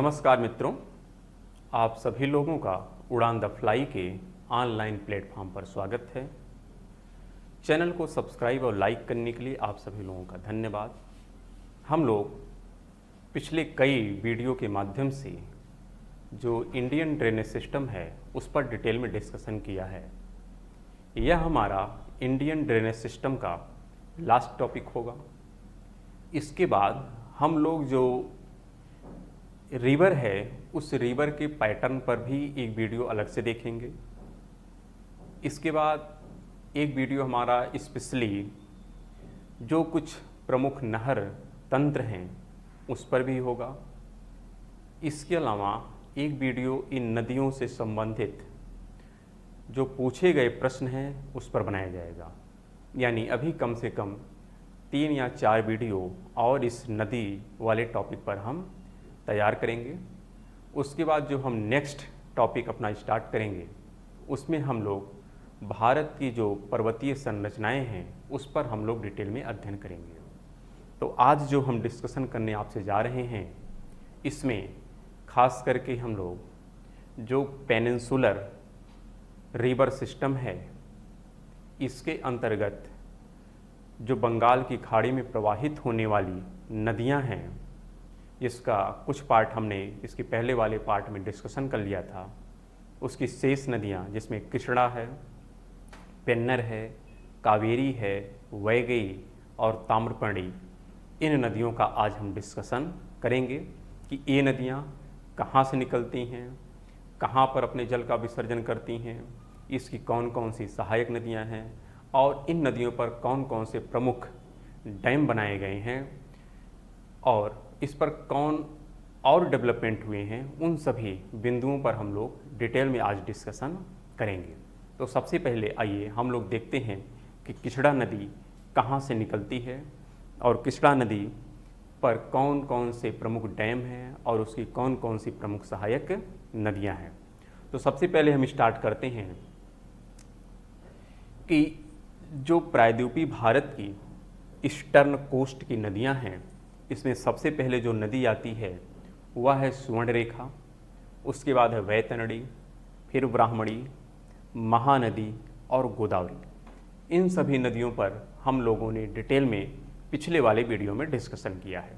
नमस्कार मित्रों, आप सभी लोगों का उड़ान द फ्लाई के ऑनलाइन प्लेटफॉर्म पर स्वागत है। चैनल को सब्सक्राइब और लाइक करने के लिए आप सभी लोगों का धन्यवाद। हम लोग पिछले कई वीडियो के माध्यम से जो इंडियन ड्रेनेज सिस्टम है उस पर डिटेल में डिस्कशन किया है। यह हमारा इंडियन ड्रेनेज सिस्टम का लास्ट टॉपिक होगा। इसके बाद हम लोग जो रिवर है उस रिवर के पैटर्न पर भी एक वीडियो अलग से देखेंगे। इसके बाद एक वीडियो हमारा स्पेशली जो कुछ प्रमुख नहर तंत्र हैं उस पर भी होगा। इसके अलावा एक वीडियो इन नदियों से संबंधित जो पूछे गए प्रश्न हैं उस पर बनाया जाएगा। यानी अभी कम से कम 3 या 4 वीडियो और इस नदी वाले टॉपिक पर हम तैयार करेंगे। उसके बाद जो हम नेक्स्ट टॉपिक अपना स्टार्ट करेंगे उसमें हम लोग भारत की जो पर्वतीय संरचनाएं हैं उस पर हम लोग डिटेल में अध्ययन करेंगे। तो आज जो हम डिस्कशन करने आपसे जा रहे हैं इसमें खास करके हम लोग जो पेनिनसुलर रिवर सिस्टम है इसके अंतर्गत जो बंगाल की खाड़ी में प्रवाहित होने वाली नदियां हैं, जिसका कुछ पार्ट हमने इसके पहले वाले पार्ट में डिस्कशन कर लिया था, उसकी शेष नदियां जिसमें कृष्णा है, पेन्नर है, कावेरी है, वैगई और ताम्रपर्णी, इन नदियों का आज हम डिस्कशन करेंगे कि ये नदियां कहाँ से निकलती हैं, कहाँ पर अपने जल का विसर्जन करती हैं, इसकी कौन कौन सी सहायक नदियां हैं और इन नदियों पर कौन कौन से प्रमुख डैम बनाए गए हैं और इस पर कौन और डेवलपमेंट हुए हैं, उन सभी बिंदुओं पर हम लोग डिटेल में आज डिस्कशन करेंगे। तो सबसे पहले आइए हम लोग देखते हैं कि कृष्णा नदी कहाँ से निकलती है और कृष्णा नदी पर कौन कौन से प्रमुख डैम हैं और उसकी कौन कौन सी प्रमुख सहायक नदियां हैं। तो सबसे पहले हम स्टार्ट करते हैं कि जो प्रायद्वीपीय भारत की ईस्टर्न कोस्ट की नदियां हैं इसमें सबसे पहले जो नदी आती है वह है सुवर्णरेखा, उसके बाद है वैतरणी, फिर ब्राह्मणी, महानदी और गोदावरी। इन सभी नदियों पर हम लोगों ने डिटेल में पिछले वाले वीडियो में डिस्कशन किया है।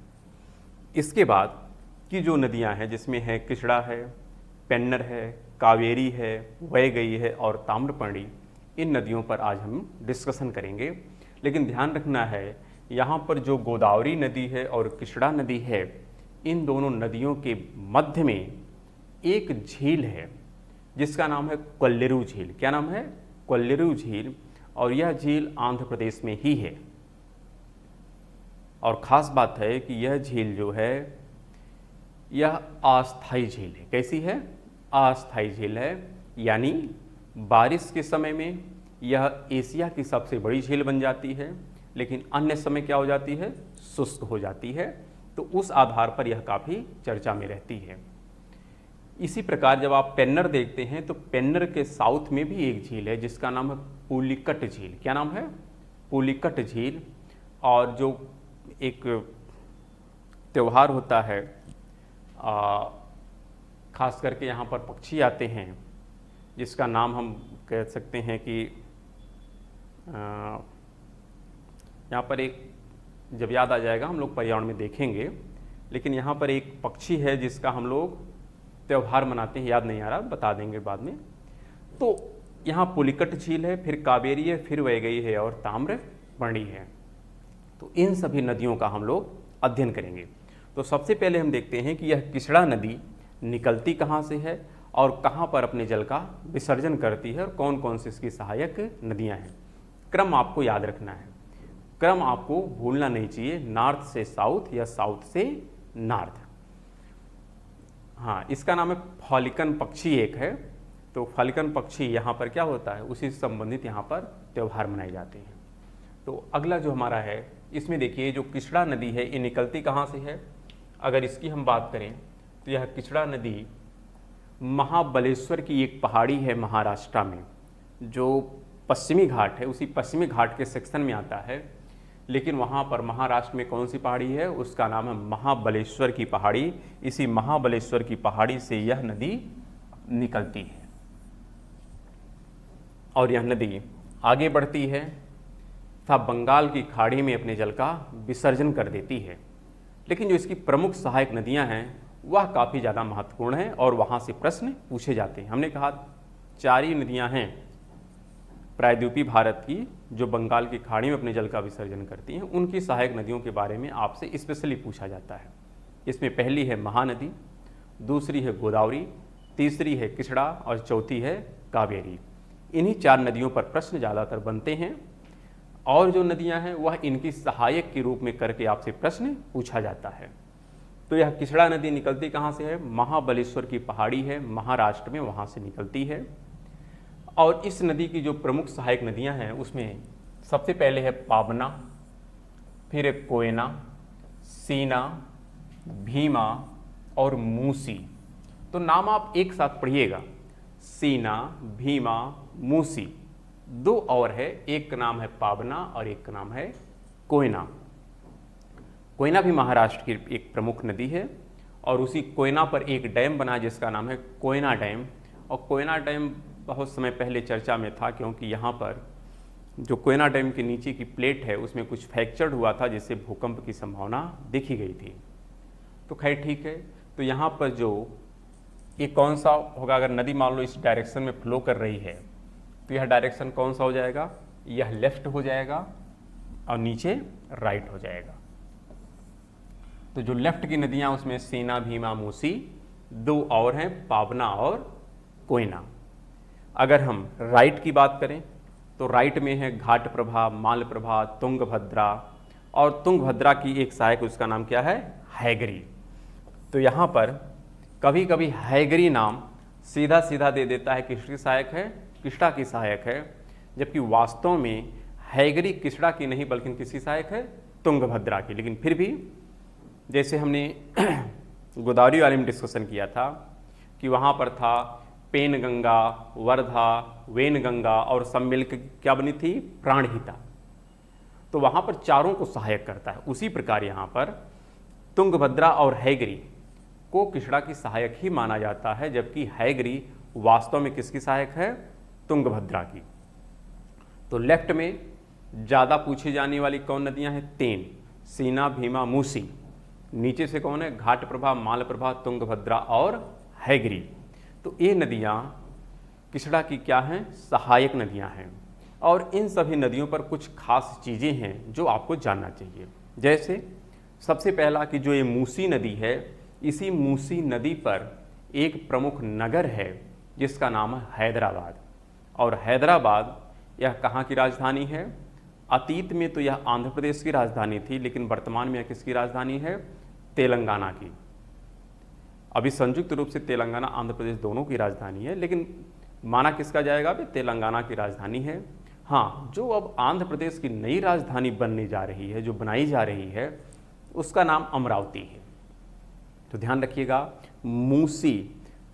इसके बाद की जो नदियां हैं जिसमें है कृष्णा है, पेन्नर है, कावेरी है, वैगई है और ताम्रपर्णी, इन नदियों पर आज हम डिस्कशन करेंगे। लेकिन ध्यान रखना है यहाँ पर जो गोदावरी नदी है और कृष्णा नदी है, इन दोनों नदियों के मध्य में एक झील है जिसका नाम है कोल्लेरू झील। क्या नाम है? कोल्लेरू झील। और यह झील आंध्र प्रदेश में ही है। और ख़ास बात है कि यह झील जो है यह अस्थायी झील है। कैसी है? अस्थायी झील है। यानी बारिश के समय में यह एशिया की सबसे बड़ी झील बन जाती है, लेकिन अन्य समय क्या हो जाती है? शुष्क हो जाती है। तो उस आधार पर यह काफ़ी चर्चा में रहती है। इसी प्रकार जब आप पेन्नर देखते हैं तो पेन्नर के साउथ में भी एक झील है जिसका नाम है पुलिकट झील। क्या नाम है? पुलिकट झील। और जो एक त्यौहार होता है, खास करके यहाँ पर पक्षी आते हैं जिसका नाम हम कह सकते हैं कि यहाँ पर एक, जब याद आ जाएगा हम लोग पर्यावरण में देखेंगे, लेकिन यहाँ पर एक पक्षी है जिसका हम लोग त्यौहार मनाते हैं, याद नहीं आ रहा, बता देंगे बाद में। तो यहाँ पुलिकट झील है, फिर कावेरी है, फिर वैगई है और ताम्रपर्णी है। तो इन सभी नदियों का हम लोग अध्ययन करेंगे। तो सबसे पहले हम देखते हैं कि यह कृष्णा नदी निकलती कहाँ से है और कहाँ पर अपने जल का विसर्जन करती है और कौन कौन सी इसकी सहायक नदियाँ हैं। क्रम आपको याद रखना है, क्रम आपको भूलना नहीं चाहिए, नॉर्थ से साउथ या साउथ से नॉर्थ। हाँ, इसका नाम है फॉलिकन पक्षी एक है। तो फॉलिकन पक्षी यहाँ पर क्या होता है, उसी से संबंधित यहाँ पर त्यौहार मनाए जाते हैं। तो अगला जो हमारा है इसमें देखिए जो कृष्णा नदी है ये निकलती कहाँ से है। अगर इसकी हम बात करें तो यह कृष्णा नदी महाबलेश्वर की एक पहाड़ी है महाराष्ट्र में, जो पश्चिमी घाट है, उसी पश्चिमी घाट के सेक्शन में आता है, लेकिन वहाँ पर महाराष्ट्र में कौन सी पहाड़ी है, उसका नाम है महाबलेश्वर की पहाड़ी। इसी महाबलेश्वर की पहाड़ी से यह नदी निकलती है और यह नदी आगे बढ़ती है तथा बंगाल की खाड़ी में अपने जल का विसर्जन कर देती है। लेकिन जो इसकी प्रमुख सहायक नदियां हैं वह काफ़ी ज़्यादा महत्वपूर्ण हैं और वहाँ से प्रश्न पूछे जाते हैं। हमने कहा 4 ही नदियां हैं प्रायद्वीपीय भारत की जो बंगाल की खाड़ी में अपने जल का विसर्जन करती हैं, उनकी सहायक नदियों के बारे में आपसे स्पेशली पूछा जाता है। इसमें पहली है महानदी, दूसरी है गोदावरी, तीसरी है कृष्णा और चौथी है कावेरी। इन्हीं 4 नदियों पर प्रश्न ज़्यादातर बनते हैं और जो नदियां हैं वह इनकी सहायक के रूप में करके आपसे प्रश्न पूछा जाता है। तो यह कृष्णा नदी निकलती कहाँ से है, महाबलेश्वर की पहाड़ी है महाराष्ट्र में, वहाँ से निकलती है। और इस नदी की जो प्रमुख सहायक नदियां हैं उसमें सबसे पहले है पावना, फिर है कोयना, सीना, भीमा और मूसी। तो नाम आप एक साथ पढ़िएगा, सीना, भीमा, मूसी। 2 और है, एक का नाम है पावना और एक का नाम है कोयना। कोयना भी महाराष्ट्र की एक प्रमुख नदी है और उसी कोयना पर एक डैम बना जिसका नाम है कोयना डैम। और कोयना डैम बहुत समय पहले चर्चा में था क्योंकि यहाँ पर जो कोयना डैम के नीचे की प्लेट है उसमें कुछ फ्रैक्चर हुआ था जिससे भूकंप की संभावना देखी गई थी। तो खैर ठीक है, तो यहाँ पर जो ये कौन सा होगा, अगर नदी मान लो इस डायरेक्शन में फ्लो कर रही है तो यह डायरेक्शन कौन सा हो जाएगा, यह लेफ्ट हो जाएगा और नीचे राइट हो जाएगा। तो जो लेफ्ट की नदियां उसमें सीना, भीमा, मूसी, 2 और हैं पावना और कोयना। अगर हम राइट की बात करें तो राइट में है घाटप्रभा, मालप्रभा, तुंगभद्रा और तुंगभद्रा की एक सहायक उसका नाम क्या है, हैगरी। तो यहाँ पर कभी कभी हैगरी नाम सीधा सीधा दे देता है किसकी सहायक है, कृष्णा की सहायक है, जबकि वास्तव में हैगरी कृष्णा की नहीं बल्कि किसकी सहायक है, तुंगभद्रा की। लेकिन फिर भी जैसे हमने गोदावरी वाले में डिस्कशन किया था कि वहाँ पर था पेनगंगा, वर्धा, वेनगंगा और सब मिलकर क्या बनी थी, प्राणहिता। तो वहाँ पर चारों को सहायक करता है। उसी प्रकार यहाँ पर तुंगभद्रा और हैगरी को कृष्णा की सहायक ही माना जाता है, जबकि हैगरी वास्तव में किसकी सहायक है, तुंगभद्रा की। तो लेफ्ट में ज़्यादा पूछी जाने वाली कौन नदियाँ हैं, 3, सीना, भीमा, मूसी। नीचे से कौन है, घाटप्रभा, मालप्रभा, तुंगभद्रा और हैगरी। तो ये नदियाँ कृष्णा की क्या हैं, सहायक नदियाँ हैं। और इन सभी नदियों पर कुछ खास चीज़ें हैं जो आपको जानना चाहिए। जैसे सबसे पहला कि जो ये मूसी नदी है, इसी मूसी नदी पर एक प्रमुख नगर है जिसका नाम है हैदराबाद। और हैदराबाद यह कहाँ की राजधानी है, अतीत में तो यह आंध्र प्रदेश की राजधानी थी, लेकिन वर्तमान में यह किसकी राजधानी है, तेलंगाना की। अभी संयुक्त रूप से तेलंगाना आंध्र प्रदेश दोनों की राजधानी है, लेकिन माना किसका जाएगा, अभी तेलंगाना की राजधानी है। हाँ, जो अब आंध्र प्रदेश की नई राजधानी बनने जा रही है, जो बनाई जा रही है, उसका नाम अमरावती है। तो ध्यान रखिएगा, मूसी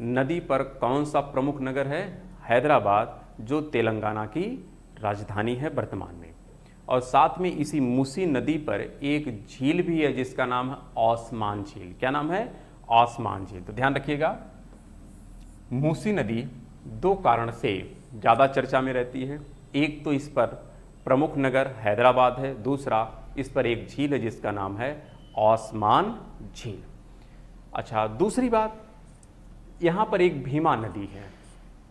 नदी पर कौन सा प्रमुख नगर है, हैदराबाद, जो तेलंगाना की राजधानी है वर्तमान में। और साथ में इसी मूसी नदी पर एक झील भी है जिसका नाम है ओस्मान झील। क्या नाम है, ओस्मान झील। तो ध्यान रखिएगा, मूसी नदी 2 कारण से ज़्यादा चर्चा में रहती है। एक तो इस पर प्रमुख नगर हैदराबाद है, दूसरा इस पर एक झील है जिसका नाम है ओस्मान झील। अच्छा, दूसरी बात, यहाँ पर एक भीमा नदी है।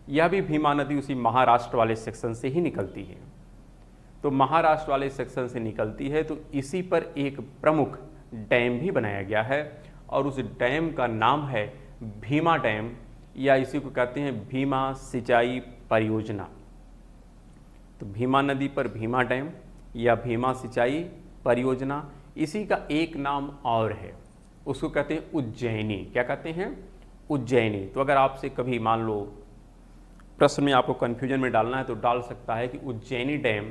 यह भी भीमा नदी उसी महाराष्ट्र वाले सेक्शन से ही निकलती है। तो महाराष्ट्र वाले सेक्शन से निकलती है तो इसी पर एक प्रमुख डैम भी बनाया गया है और उस डैम का नाम है भीमा डैम, या इसी को कहते हैं भीमा सिंचाई परियोजना। तो भीमा नदी पर भीमा डैम या भीमा सिंचाई परियोजना, इसी का एक नाम और है, उसको कहते हैं उज्जैनी। क्या कहते हैं, उज्जैनी। तो अगर आपसे कभी मान लो प्रश्न में आपको कन्फ्यूजन में डालना है तो डाल सकता है कि उज्जैनी डैम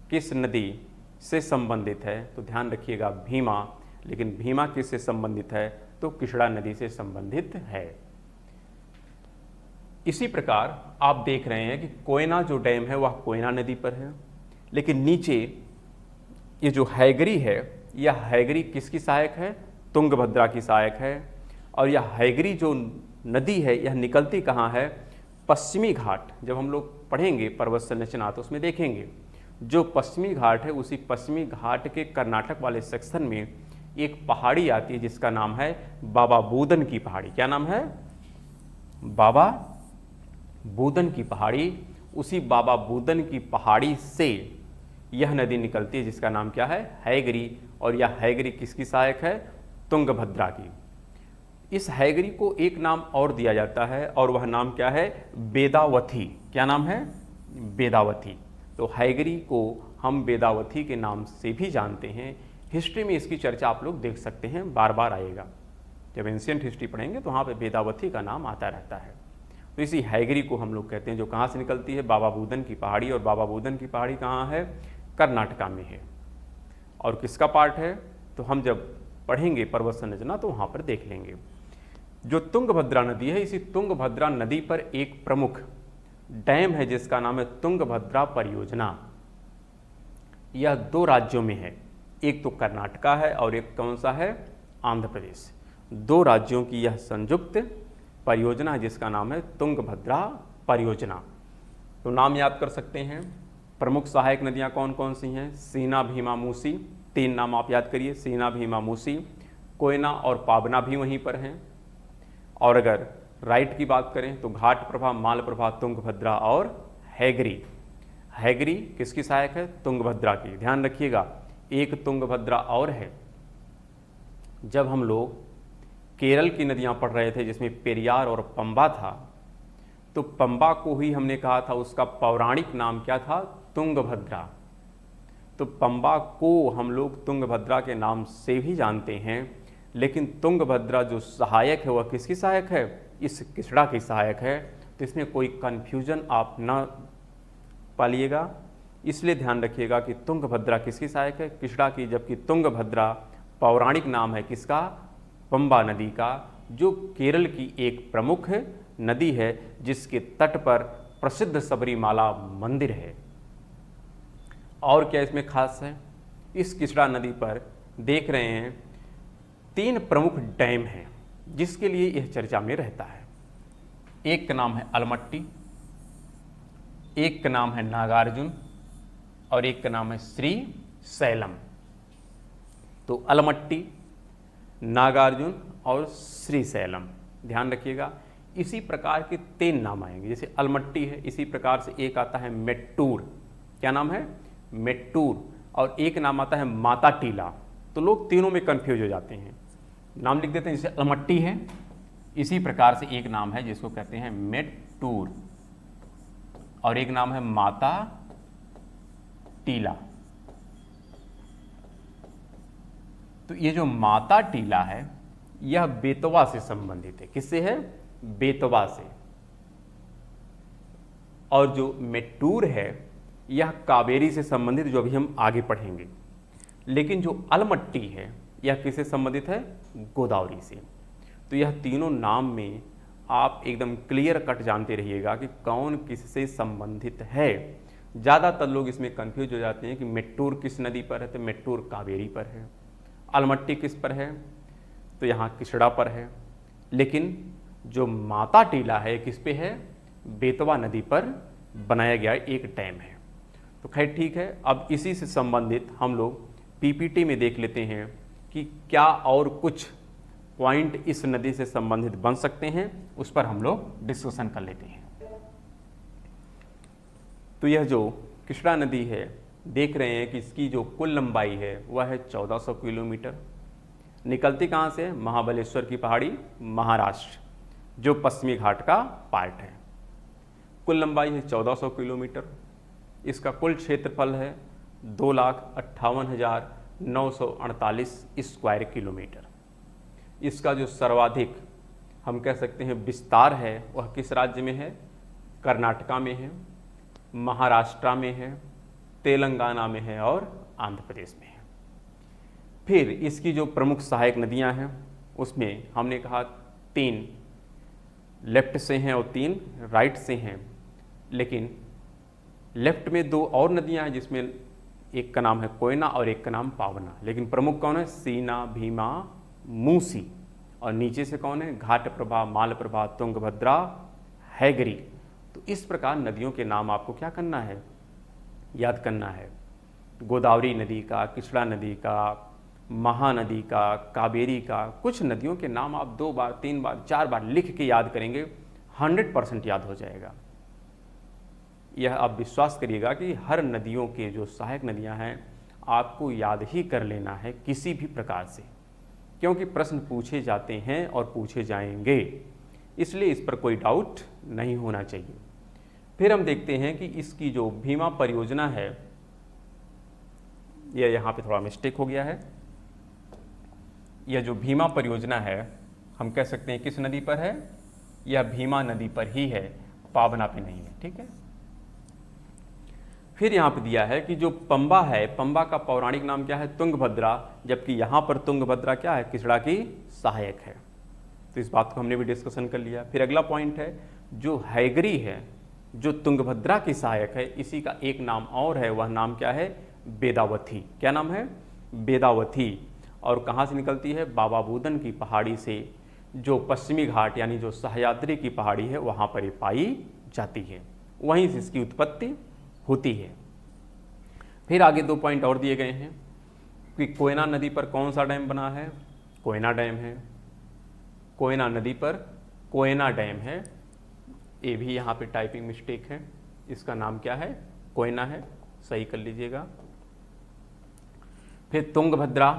किस नदी से संबंधित है, तो ध्यान रखिएगा भीमा। लेकिन भीमा किससे संबंधित है, तो कृष्णा नदी से संबंधित है। इसी प्रकार आप देख रहे हैं कि कोयना जो डैम है वह कोयना नदी पर है, लेकिन नीचे ये जो हैगरी है, यह हैगरी किसकी सहायक है? तुंगभद्रा की सहायक है। और यह हैगरी जो नदी है यह निकलती कहाँ है? पश्चिमी घाट। जब हम लोग पढ़ेंगे पर्वत संरचना तो उसमें देखेंगे जो पश्चिमी घाट है उसी पश्चिमी घाट के कर्नाटक वाले सेक्शन में एक पहाड़ी आती है जिसका नाम है बाबा बूदन की पहाड़ी। क्या नाम है? बाबा बूदन की पहाड़ी। उसी बाबा बूदन की पहाड़ी से यह नदी निकलती है जिसका नाम क्या है? हैगरी। और यह हैगरी किसकी सहायक है? तुंगभद्रा की। इस हैगरी को एक नाम और दिया जाता है और वह नाम क्या है? बेदावथी। क्या नाम है? बेदावथी। तो हैगरी को हम बेदावथी के नाम से भी जानते हैं। हिस्ट्री में इसकी चर्चा आप लोग देख सकते हैं, बार बार आएगा। जब एंशिएंट हिस्ट्री पढ़ेंगे तो वहाँ पे बेदावथी का नाम आता रहता है। तो इसी हैगरी को हम लोग कहते हैं जो कहाँ से निकलती है? बाबा बूदन की पहाड़ी। और बाबा बूदन की पहाड़ी कहाँ है? कर्नाटका में है। और किसका पार्ट है? तो हम जब पढ़ेंगे पर्वत संरचना तो वहाँ पर देख लेंगे। जो तुंगभद्रा नदी है, इसी तुंगभद्रा नदी पर एक प्रमुख डैम है जिसका नाम है तुंगभद्रा परियोजना। यह 2 राज्यों में है, एक तो कर्नाटका है और एक कौन सा है? आंध्र प्रदेश। 2 राज्यों की यह संयुक्त परियोजना है जिसका नाम है तुंगभद्रा परियोजना। तो नाम याद कर सकते हैं। प्रमुख सहायक नदियां कौन कौन सी हैं? सीना, भीमा, मूसी। 3 नाम आप याद करिए, सीना, भीमा, मूसी। कोयना और पाबना भी वहीं पर हैं। और अगर राइट की बात करें तो घाट प्रभा, मालप्रभा, तुंगभद्रा और हैगरी। हैगरी किसकी सहायक है? तुंगभद्रा की। ध्यान रखिएगा, एक तुंगभद्रा और है। जब हम लोग केरल की नदियां पढ़ रहे थे जिसमें पेरियार और पंबा था, तो पंबा को ही हमने कहा था उसका पौराणिक नाम क्या था? तुंगभद्रा। तो पंबा को हम लोग तुंगभद्रा के नाम से भी जानते हैं, लेकिन तुंगभद्रा जो सहायक है वह किसकी सहायक है? इस किचड़ा की सहायक है। तो इसमें कोई कन्फ्यूजन आप ना पालिएगा, इसलिए ध्यान रखिएगा कि तुंगभद्रा किसकी सहायक है? किचड़ा की। जबकि तुंगभद्रा पौराणिक नाम है किसका? पंबा नदी का, जो केरल की एक प्रमुख नदी है जिसके तट पर प्रसिद्ध सबरीमाला मंदिर है। और क्या इसमें खास है? इस किचड़ा नदी पर देख रहे हैं 3 प्रमुख डैम हैं जिसके लिए यह चर्चा में रहता है। एक का नाम है अलमट्टी, एक का नाम है नागार्जुन और एक का नाम है श्री सैलम। तो अलमट्टी, नागार्जुन और श्री सैलम, ध्यान रखिएगा। इसी प्रकार के 3 नाम आएंगे। जैसे अलमट्टी है, इसी प्रकार से एक आता है मेट्टूर। क्या नाम है? मेट्टूर। और एक नाम आता है माता टीला। तो लोग तीनों में कंफ्यूज हो जाते हैं, नाम लिख देते हैं। जैसे अलमट्टी है, इसी प्रकार से एक नाम है जिसको कहते हैं मेट्टूर और एक नाम है माता टीला। तो ये जो माता टीला है यह बेतवा से संबंधित है। किससे है? बेतवा से। और जो मेट्टूर है यह कावेरी से संबंधित, जो अभी हम आगे पढ़ेंगे। लेकिन जो अलमट्टी है यह किससे संबंधित है? गोदावरी से। तो यह तीनों नाम में आप एकदम क्लियर कट जानते रहिएगा कि कौन किससे संबंधित है। ज़्यादातर लोग इसमें कंफ्यूज हो जाते हैं कि मेट्टूर किस नदी पर है? तो मेट्टूर कावेरी पर है। अलमट्टी किस पर है? तो यहाँ किचड़ा पर है। लेकिन जो माता टीला है किस पे है? बेतवा नदी पर बनाया गया एक डैम है। तो खैर ठीक है, अब इसी से संबंधित हम लोग पीपीटी में देख लेते हैं कि क्या और कुछ पॉइंट इस नदी से संबंधित बन सकते हैं, उस पर हम लोग डिस्कशन कर लेते हैं। तो यह जो किचड़ा नदी है देख रहे हैं कि इसकी जो कुल लंबाई है वह है 1400 किलोमीटर। निकलती कहाँ से? महाबलेश्वर की पहाड़ी, महाराष्ट्र, जो पश्चिमी घाट का पार्ट है। कुल लंबाई है 1400 किलोमीटर। इसका कुल क्षेत्रफल है 2,58,948 स्क्वायर किलोमीटर। इसका जो सर्वाधिक हम कह सकते हैं विस्तार है वह किस राज्य में है? कर्नाटका में है, महाराष्ट्र में है, तेलंगाना में है और आंध्र प्रदेश में है। फिर इसकी जो प्रमुख सहायक नदियां हैं उसमें हमने कहा 3 लेफ्ट से हैं और 3 राइट से हैं। लेकिन लेफ्ट में 2 और नदियां हैं जिसमें एक का नाम है कोयना और एक का नाम पावना, लेकिन प्रमुख कौन है? सीना, भीमा, मूसी। और नीचे से कौन है? घाटप्रभा, मालप्रभा, तुंगभद्रा, हैगरी। तो इस प्रकार नदियों के नाम आपको क्या करना है? याद करना है। गोदावरी नदी का, कृष्णा नदी का, महानदी का, कावेरी का, कुछ नदियों के नाम आप 2 बार, 3 बार, 4 बार लिख के याद करेंगे, 100% याद हो जाएगा। यह आप विश्वास करिएगा कि हर नदियों के जो सहायक नदियां हैं आपको याद ही कर लेना है किसी भी प्रकार से, क्योंकि प्रश्न पूछे जाते हैं और पूछे जाएंगे, इसलिए इस पर कोई डाउट नहीं होना चाहिए। फिर हम देखते हैं कि इसकी जो भीमा परियोजना है, यह यहाँ पे थोड़ा मिस्टेक हो गया है। यह जो भीमा परियोजना है हम कह सकते हैं किस नदी पर है? यह भीमा नदी पर ही है, पावना पे नहीं है। ठीक है। फिर यहाँ पे दिया है कि जो पंबा है, पंबा का पौराणिक नाम क्या है? तुंगभद्रा, जबकि यहाँ पर तुंगभद्रा क्या है? कृष्णा की सहायक है। तो इस बात को हमने भी डिस्कशन कर लिया। फिर अगला पॉइंट है, जो हैगरी है, जो तुंगभद्रा की सहायक है, इसी का एक नाम और है, वह नाम क्या है? बेदावथी। क्या नाम है? बेदावथी। और कहाँ से निकलती है? बाबा बूदन की पहाड़ी से, जो पश्चिमी घाट यानी जो सह्याद्री की पहाड़ी है वहाँ पर ये पाई जाती है, वहीं से इसकी उत्पत्ति होती है। फिर आगे 2 पॉइंट और दिए गए हैं कि कोयना नदी पर कौन सा डैम बना है? कोयना डैम है। कोयना नदी पर कोयना डैम है। ये भी यहाँ पे टाइपिंग मिस्टेक है, इसका नाम क्या है? कोयना है, सही कर लीजिएगा। फिर तुंगभद्रा,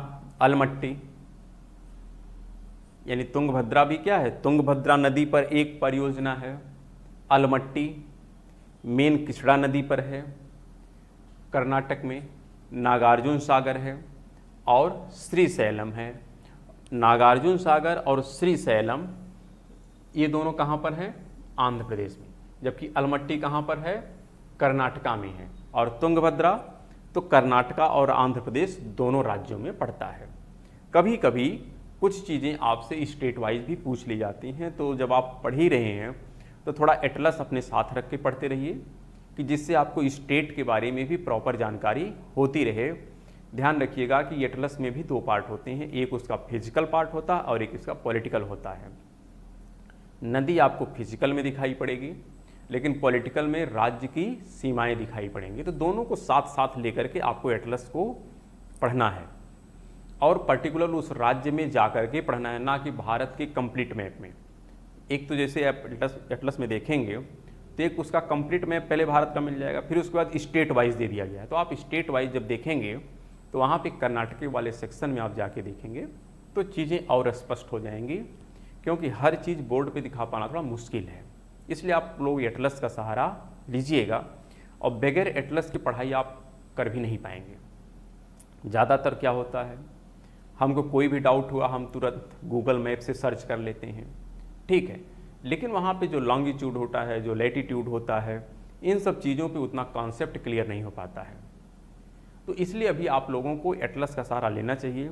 अलमट्टी, यानी तुंगभद्रा भी क्या है? तुंगभद्रा नदी पर एक परियोजना है। अलमट्टी मेन कृष्णा नदी पर है, कर्नाटक में। नागार्जुन सागर है और श्रीशैलम है। नागार्जुन सागर और श्रीशैलम ये दोनों कहाँ पर हैं? आंध्र प्रदेश में। जबकि अलमट्टी कहाँ पर है? कर्नाटका में है। और तुंगभद्रा तो कर्नाटका और आंध्र प्रदेश दोनों राज्यों में पड़ता है। कभी कभी कुछ चीज़ें आपसे स्टेट वाइज भी पूछ ली जाती हैं, तो जब आप पढ़ ही रहे हैं तो थोड़ा एटलस अपने साथ रख के पढ़ते रहिए, कि जिससे आपको स्टेट के बारे में भी प्रॉपर जानकारी होती रहे। ध्यान रखिएगा कि एटलस में भी 2 पार्ट होते हैं, एक उसका फिजिकल पार्ट होता है और एक इसका पॉलिटिकल होता है। नदी आपको फिजिकल में दिखाई पड़ेगी, लेकिन पॉलिटिकल में राज्य की सीमाएं दिखाई पड़ेंगी। तो दोनों को साथ साथ लेकर के आपको एटलस को पढ़ना है, और पर्टिकुलर उस राज्य में जाकर के पढ़ना है, ना कि भारत के कंप्लीट मैप में। एक तो जैसे आप एटलस में देखेंगे तो एक उसका कंप्लीट मैप पहले भारत का मिल जाएगा, फिर उसके बाद स्टेट वाइज दे दिया गया है। तो आप स्टेट वाइज जब देखेंगे तो वहाँ पे कर्नाटक वाले सेक्शन में आप जाके देखेंगे तो चीज़ें और स्पष्ट हो जाएंगी, क्योंकि हर चीज़ बोर्ड पे दिखा पाना थोड़ा मुश्किल है। इसलिए आप लोग एटलस का सहारा लीजिएगा, और बगैर एटलस की पढ़ाई आप कर भी नहीं पाएंगे। ज़्यादातर क्या होता है, हमको कोई भी डाउट हुआ हम तुरंत गूगल मैप से सर्च कर लेते हैं, ठीक है, लेकिन वहाँ पे जो लॉन्गिट्यूड होता है, जो लैटिट्यूड होता है, इन सब चीज़ों पे उतना कॉन्सेप्ट क्लियर नहीं हो पाता है। तो इसलिए अभी आप लोगों को एटलस का सहारा लेना चाहिए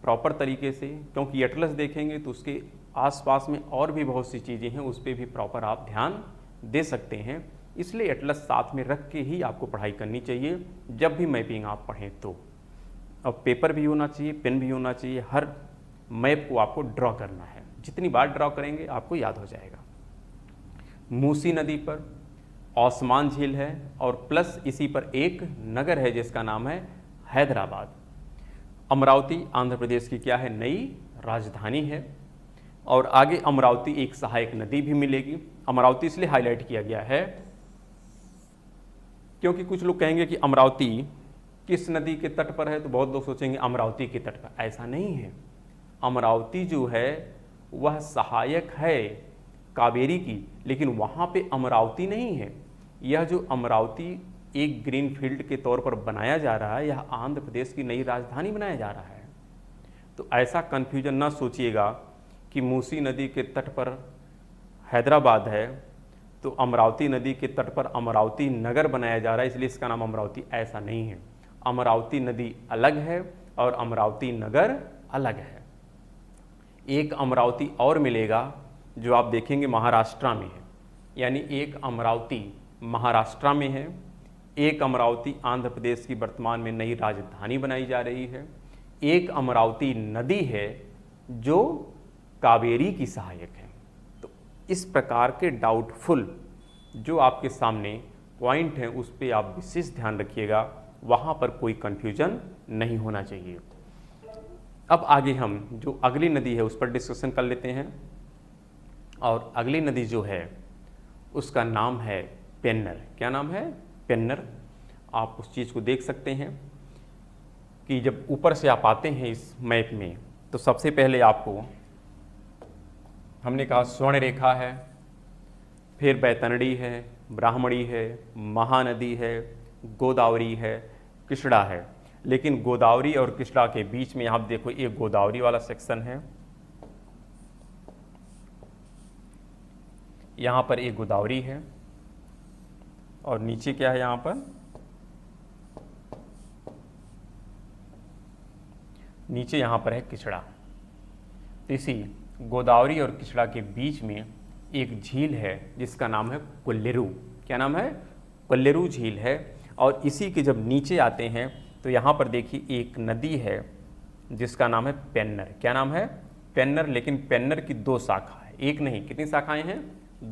प्रॉपर तरीके से, क्योंकि एटलस देखेंगे तो उसके आसपास में और भी बहुत सी चीज़ें हैं, उस पर भी प्रॉपर आप ध्यान दे सकते हैं। इसलिए एटलस साथ में रख के ही आपको पढ़ाई करनी चाहिए जब भी मैपिंग आप पढ़ें तो। अब पेपर भी होना चाहिए, पेन भी होना चाहिए, हर मैप को आपको ड्रॉ करना है। जितनी बार ड्रॉ करेंगे आपको याद हो जाएगा। मूसी नदी पर ओस्मान झील है, और प्लस इसी पर एक नगर है जिसका नाम है हैदराबाद। अमरावती आंध्र प्रदेश की क्या है? नई राजधानी है। और आगे अमरावती एक सहायक नदी भी मिलेगी। अमरावती इसलिए हाईलाइट किया गया है क्योंकि कुछ लोग कहेंगे कि अमरावती किस नदी के तट पर है, तो बहुत लोग सोचेंगे अमरावती के तट पर। ऐसा नहीं है। अमरावती जो है वह सहायक है कावेरी की, लेकिन वहाँ पे अमरावती नहीं है। यह जो अमरावती एक ग्रीन फील्ड के तौर पर बनाया जा रहा है, यह आंध्र प्रदेश की नई राजधानी बनाया जा रहा है। तो ऐसा कन्फ्यूजन ना सोचिएगा कि मूसी नदी के तट पर हैदराबाद है तो अमरावती नदी के तट पर अमरावती नगर बनाया जा रहा है इसलिए इसका नाम अमरावती। ऐसा नहीं है। अमरावती नदी अलग है और अमरावती नगर अलग है। एक अमरावती और मिलेगा जो आप देखेंगे महाराष्ट्र में है, यानी एक अमरावती महाराष्ट्र में है, एक अमरावती आंध्र प्रदेश की वर्तमान में नई राजधानी बनाई जा रही है। एक अमरावती नदी है जो कावेरी की सहायक है। तो इस प्रकार के डाउटफुल जो आपके सामने पॉइंट हैं उस पर आप विशेष ध्यान रखिएगा, वहाँ पर कोई कन्फ्यूजन नहीं होना चाहिए। अब आगे हम जो अगली नदी है उस पर डिस्कशन कर लेते हैं। और अगली नदी जो है उसका नाम है पेन्नर। क्या नाम है? पेन्नर। आप उस चीज़ को देख सकते हैं कि जब ऊपर से आप आते हैं इस मैप में तो सबसे पहले आपको हमने कहा स्वर्ण रेखा है, फिर बैतरणी है, ब्राह्मणी है, महानदी है, गोदावरी है, कृष्णा है। लेकिन गोदावरी और कृष्णा के बीच में आप देखो एक गोदावरी वाला सेक्शन है, यहाँ पर एक गोदावरी है और नीचे क्या है? यहाँ पर नीचे यहाँ पर है कृष्णा। तो इसी गोदावरी और कृष्णा के बीच में एक झील है जिसका नाम है कोल्लेरू। क्या नाम है? कोल्लेरू झील है। और इसी के जब नीचे आते हैं तो यहाँ पर देखिए एक नदी है जिसका नाम है पेन्नर। क्या नाम है? पेन्नर। लेकिन पेन्नर की दो शाखा है, एक नहीं, कितनी शाखाएं हैं?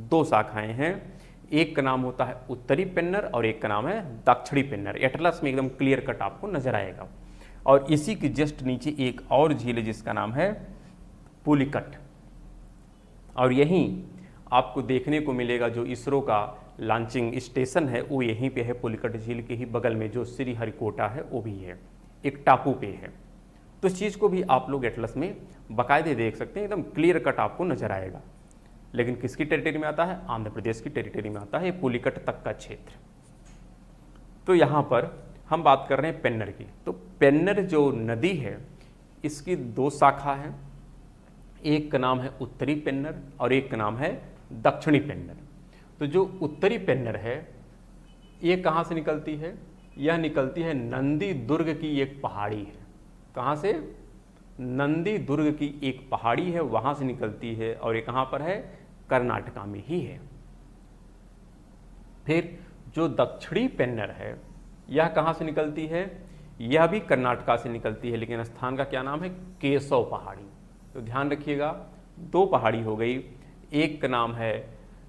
दो शाखाएं हैं। एक का नाम होता है उत्तरी पेन्नर और एक का नाम है दक्षिणी पेन्नर। एटलस में एकदम क्लियर कट आपको नजर आएगा। और इसी के जस्ट नीचे एक और झील है जिसका नाम है पुलिकट। और यहीं आपको देखने को मिलेगा जो इसरो का लॉन्चिंग स्टेशन है वो यहीं पे है, पुलिकट झील के ही बगल में जो श्रीहरिकोटा है वो भी है, एक टापू पे है। तो इस चीज़ को भी आप लोग एटलस में बाकायदे देख सकते हैं, एकदम क्लियर कट आपको नजर आएगा। लेकिन किसकी टेरिटरी में आता है? आंध्र प्रदेश की टेरिटरी में आता है पुलिकट तक का क्षेत्र। तो यहाँ पर हम बात कर रहे हैं पेन्नर की। तो पेन्नर जो नदी है इसकी दो शाखा है, एक का नाम है उत्तरी पेन्नर और एक का नाम है दक्षिणी पेन्नर। तो जो उत्तरी पेन्नर है ये कहाँ से निकलती है? यह निकलती है नंदी दुर्ग की एक पहाड़ी है। कहाँ से? नंदी दुर्ग की एक पहाड़ी है, वहाँ से निकलती है। और ये कहाँ पर है? कर्नाटका में ही है। फिर जो दक्षिणी पेन्नर है यह कहाँ से निकलती है? यह भी कर्नाटका से निकलती है, लेकिन स्थान का क्या नाम है? केशव पहाड़ी। तो ध्यान रखिएगा, दो पहाड़ी हो गई, एक का नाम है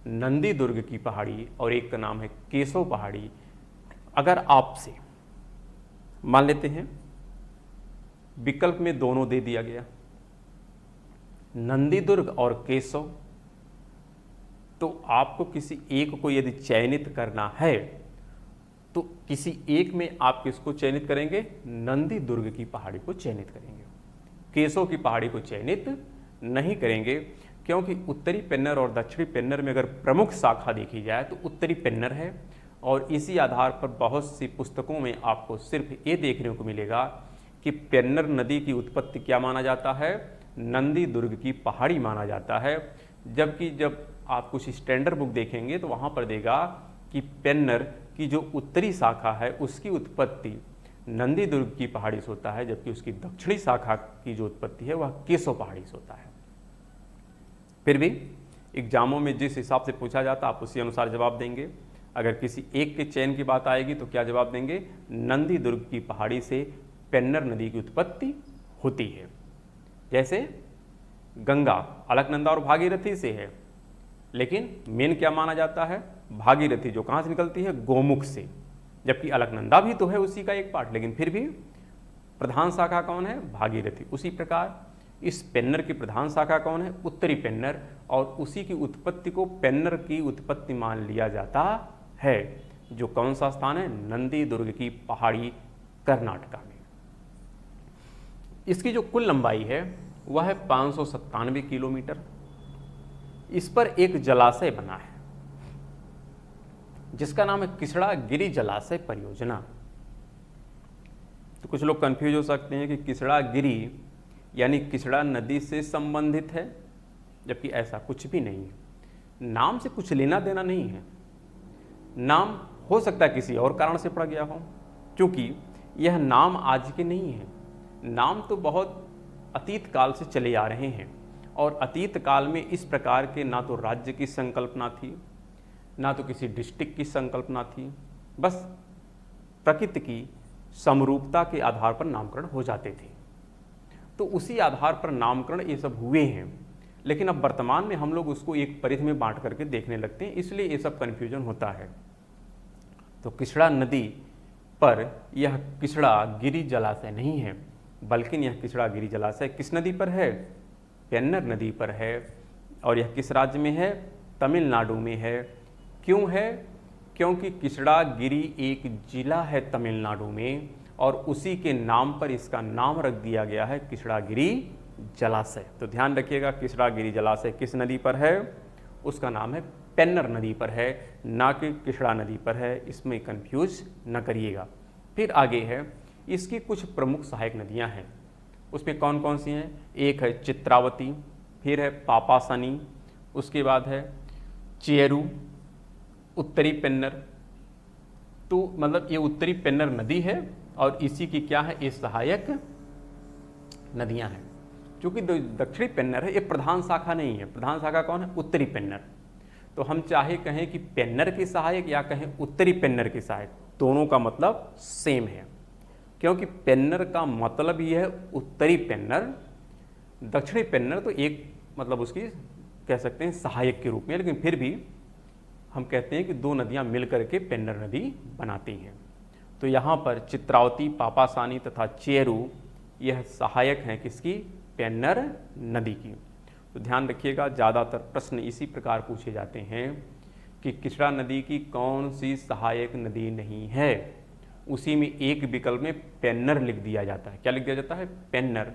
नंदी दुर्ग की पहाड़ी और एक का नाम है केशव पहाड़ी। अगर आपसे मान लेते हैं विकल्प में दोनों दे दिया गया, नंदी दुर्ग और केशव, तो आपको किसी एक को यदि चयनित करना है तो किसी एक में आप किसको चयनित करेंगे? नंदी दुर्ग की पहाड़ी को चयनित करेंगे, केशव की पहाड़ी को चयनित नहीं करेंगे। क्योंकि उत्तरी पेन्नर और दक्षिणी पेन्नर में अगर प्रमुख शाखा देखी जाए तो उत्तरी पेन्नर है। और इसी आधार पर बहुत सी पुस्तकों में आपको सिर्फ ये देखने को मिलेगा कि पेन्नर नदी की उत्पत्ति क्या माना जाता है? नंदी दुर्ग की पहाड़ी माना जाता है। जबकि जब आप कुछ स्टैंडर्ड बुक देखेंगे तो वहाँ पर देगा कि पेन्नर की जो उत्तरी शाखा है उसकी उत्पत्ति नंदी दुर्ग की पहाड़ी से होता है, जबकि उसकी दक्षिणी शाखा की जो उत्पत्ति है वह केशव पहाड़ी से होता है। फिर भी एग्जामों में जिस हिसाब से पूछा जाता आप उसी अनुसार जवाब देंगे। अगर किसी एक के चयन की बात आएगी तो क्या जवाब देंगे? नंदी दुर्ग की पहाड़ी से पेन्नर नदी की उत्पत्ति होती है। जैसे गंगा अलकनंदा और भागीरथी से है, लेकिन मेन क्या माना जाता है? भागीरथी, जो कहाँ से निकलती है? गोमुख से। जबकि अलकनंदा भी तो है उसी का एक पार्ट, लेकिन फिर भी प्रधान शाखा कौन है? भागीरथी। उसी प्रकार इस पेन्नर की प्रधान शाखा कौन है? उत्तरी पेन्नर। और उसी की उत्पत्ति को पेन्नर की उत्पत्ति मान लिया जाता है। जो कौन सा स्थान है? नंदी दुर्ग की पहाड़ी, कर्नाटका में। इसकी जो कुल लंबाई है वह है 597 किलोमीटर। इस पर एक जलाशय बना है जिसका नाम है कृष्णा गिरी जलाशय परियोजना। तो कुछ लोग कंफ्यूज हो सकते हैं कि कृष्णा गिरी यानी कृष्णा नदी से संबंधित है, जबकि ऐसा कुछ भी नहीं है। नाम से कुछ लेना देना नहीं है। नाम हो सकता है किसी और कारण से पड़ गया हो, क्योंकि यह नाम आज के नहीं है। नाम तो बहुत अतीत काल से चले आ रहे हैं। और अतीत काल में इस प्रकार के ना तो राज्य की संकल्पना थी, ना तो किसी डिस्ट्रिक्ट की संकल्पना थी। बस प्रकृति की समरूपता के आधार पर नामकरण हो जाते थे। तो उसी आधार पर नामकरण ये सब हुए हैं, लेकिन अब वर्तमान में हम लोग उसको एक परिधि में बांट करके देखने लगते हैं, इसलिए ये सब कन्फ्यूजन होता है। तो किचड़ा नदी पर यह किचड़ा गिरी जलाशय नहीं है, बल्कि यह किचड़ा गिरी जलाशय किस नदी पर है? पेन्नर नदी पर है। और यह किस राज्य में है? तमिलनाडु में है। क्यों है? क्योंकि किचड़ा गिरी एक जिला है तमिलनाडु में, और उसी के नाम पर इसका नाम रख दिया गया है किचड़ा गिरी जलाशय। तो ध्यान रखिएगा, किचड़ा गिरी जलाशय किस नदी पर है? उसका नाम है पेन्नर नदी पर है, ना कि किचड़ा नदी पर है। इसमें कंफ्यूज न करिएगा। फिर आगे है, इसकी कुछ प्रमुख सहायक नदियां हैं। उसमें कौन कौन सी हैं? एक है चित्रावती, फिर है पापासानी, उसके बाद है चेरू, उत्तरी पेन्नर। तो मतलब ये उत्तरी पेन्नर नदी है और इसी की क्या है? ये सहायक नदियां हैं। क्योंकि दक्षिणी पेन्नर है, ये प्रधान शाखा नहीं है। प्रधान शाखा कौन है? उत्तरी पेन्नर। तो हम चाहे कहें कि पेन्नर की सहायक या कहें उत्तरी पेन्नर की सहायक, दोनों का मतलब सेम है। क्योंकि पेन्नर का मतलब ही है उत्तरी पेन्नर, दक्षिणी पेन्नर तो एक मतलब उसकी कह सकते हैं सहायक के रूप में, लेकिन फिर भी हम कहते हैं कि दो नदियां मिलकर के पेन्नर नदी बनाती हैं। तो यहाँ पर चित्रावती, पापासानी तथा चेरू यह सहायक हैं किसकी? पेन्नर नदी की। तो ध्यान रखिएगा, ज़्यादातर प्रश्न इसी प्रकार पूछे जाते हैं कि किचड़ा नदी की कौन सी सहायक नदी नहीं है। उसी में एक विकल्प में पेन्नर लिख दिया जाता है। क्या लिख दिया जाता है? पेन्नर।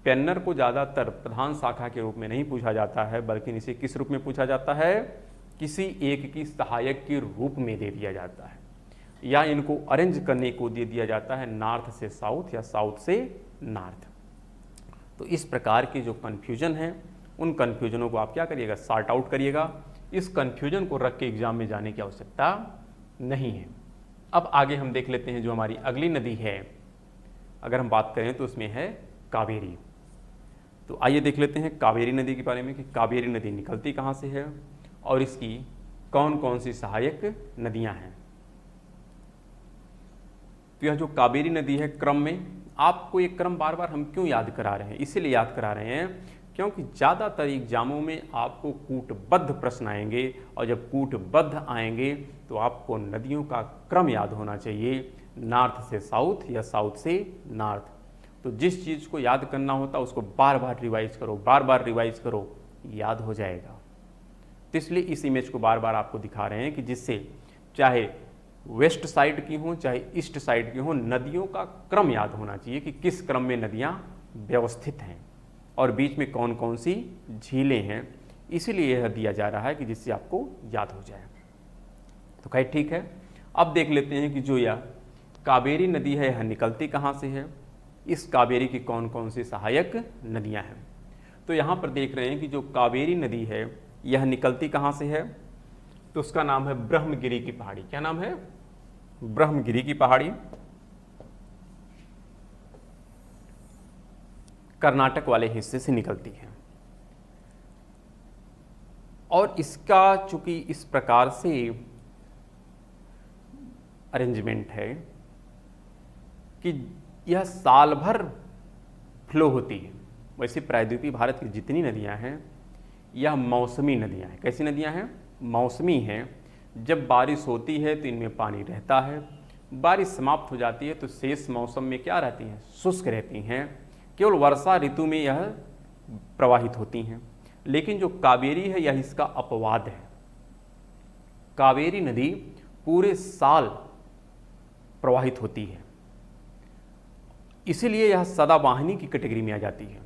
पेन्नर को ज़्यादातर प्रधान शाखा के रूप में नहीं पूछा जाता है, बल्कि इसे किस रूप में पूछा जाता है? किसी एक की सहायक के रूप में दे दिया जाता है, या इनको अरेंज करने को दे दिया जाता है नॉर्थ से साउथ या साउथ से नॉर्थ। तो इस प्रकार की जो कन्फ्यूजन है, उन कन्फ्यूजनों को आप क्या करिएगा? सॉर्ट आउट करिएगा। इस कन्फ्यूजन को रख के एग्जाम में जाने की आवश्यकता नहीं है। अब आगे हम देख लेते हैं जो हमारी अगली नदी है, अगर हम बात करें तो उसमें है कावेरी। तो आइए देख लेते हैं कावेरी नदी के बारे में कि कावेरी नदी निकलती कहाँ से है और इसकी कौन कौन सी सहायक नदियाँ हैं। तो यह जो कावेरी नदी है, क्रम में आपको एक क्रम बार बार हम क्यों याद करा रहे हैं? इसीलिए याद करा रहे हैं क्योंकि ज़्यादातर एग्जामों में आपको कूटबद्ध प्रश्न आएंगे, और जब कूटबद्ध आएंगे तो आपको नदियों का क्रम याद होना चाहिए, नॉर्थ से साउथ या साउथ से नॉर्थ। तो जिस चीज़ को याद करना होता है उसको बार बार रिवाइज करो, बार बार रिवाइज करो, याद हो जाएगा। तो इसलिए इस इमेज को बार बार आपको दिखा रहे हैं कि जिससे चाहे वेस्ट साइड की हो चाहे ईस्ट साइड की हो, नदियों का क्रम याद होना चाहिए कि किस क्रम में नदियाँ व्यवस्थित हैं और बीच में कौन कौन सी झीलें हैं। इसीलिए यह दिया जा रहा है कि जिससे आपको याद हो जाए। तो खैर ठीक है, अब देख लेते हैं कि जो यह कावेरी नदी है यह निकलती कहाँ से है, इस कावेरी की कौन कौन सी सहायक नदियाँ हैं। तो यहाँ पर देख रहे हैं कि जो कावेरी नदी है यह निकलती कहाँ से है, तो उसका नाम है ब्रह्मगिरी की पहाड़ी। क्या नाम है? ब्रह्मगिरी की पहाड़ी। कर्नाटक वाले हिस्से से निकलती है, और इसका चूंकि इस प्रकार से अरेंजमेंट है कि यह साल भर फ्लो होती है। वैसे प्रायद्वीपीय भारत की जितनी नदियां हैं यह मौसमी नदियां हैं। कैसी नदियां हैं? मौसमी हैं। जब बारिश होती है तो इनमें पानी रहता है, बारिश समाप्त हो जाती है तो शेष मौसम में क्या रहती हैं? शुष्क रहती हैं। केवल वर्षा ऋतु में यह प्रवाहित होती हैं। लेकिन जो कावेरी है यह इसका अपवाद है। कावेरी नदी पूरे साल प्रवाहित होती है, इसीलिए यह सदाबाहिनी की कैटेगरी में आ जाती है।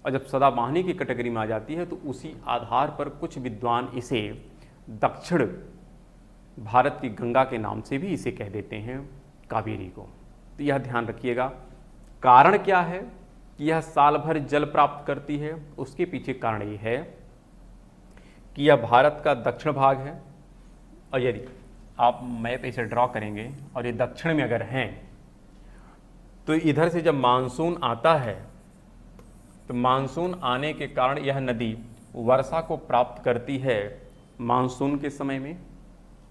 और जब सदाबाहिनी की कैटेगरी में आ जाती है तो उसी आधार पर कुछ विद्वान इसे दक्षिण भारत की गंगा के नाम से भी इसे कह देते हैं, कावेरी को। तो यह ध्यान रखिएगा। कारण क्या है कि यह साल भर जल प्राप्त करती है? उसके पीछे कारण ये है कि यह भारत का दक्षिण भाग है, और यदि आप मैप इसे ड्रॉ करेंगे और ये दक्षिण में अगर हैं तो इधर से जब मानसून आता है तो मानसून आने के कारण यह नदी वर्षा को प्राप्त करती है मानसून के समय में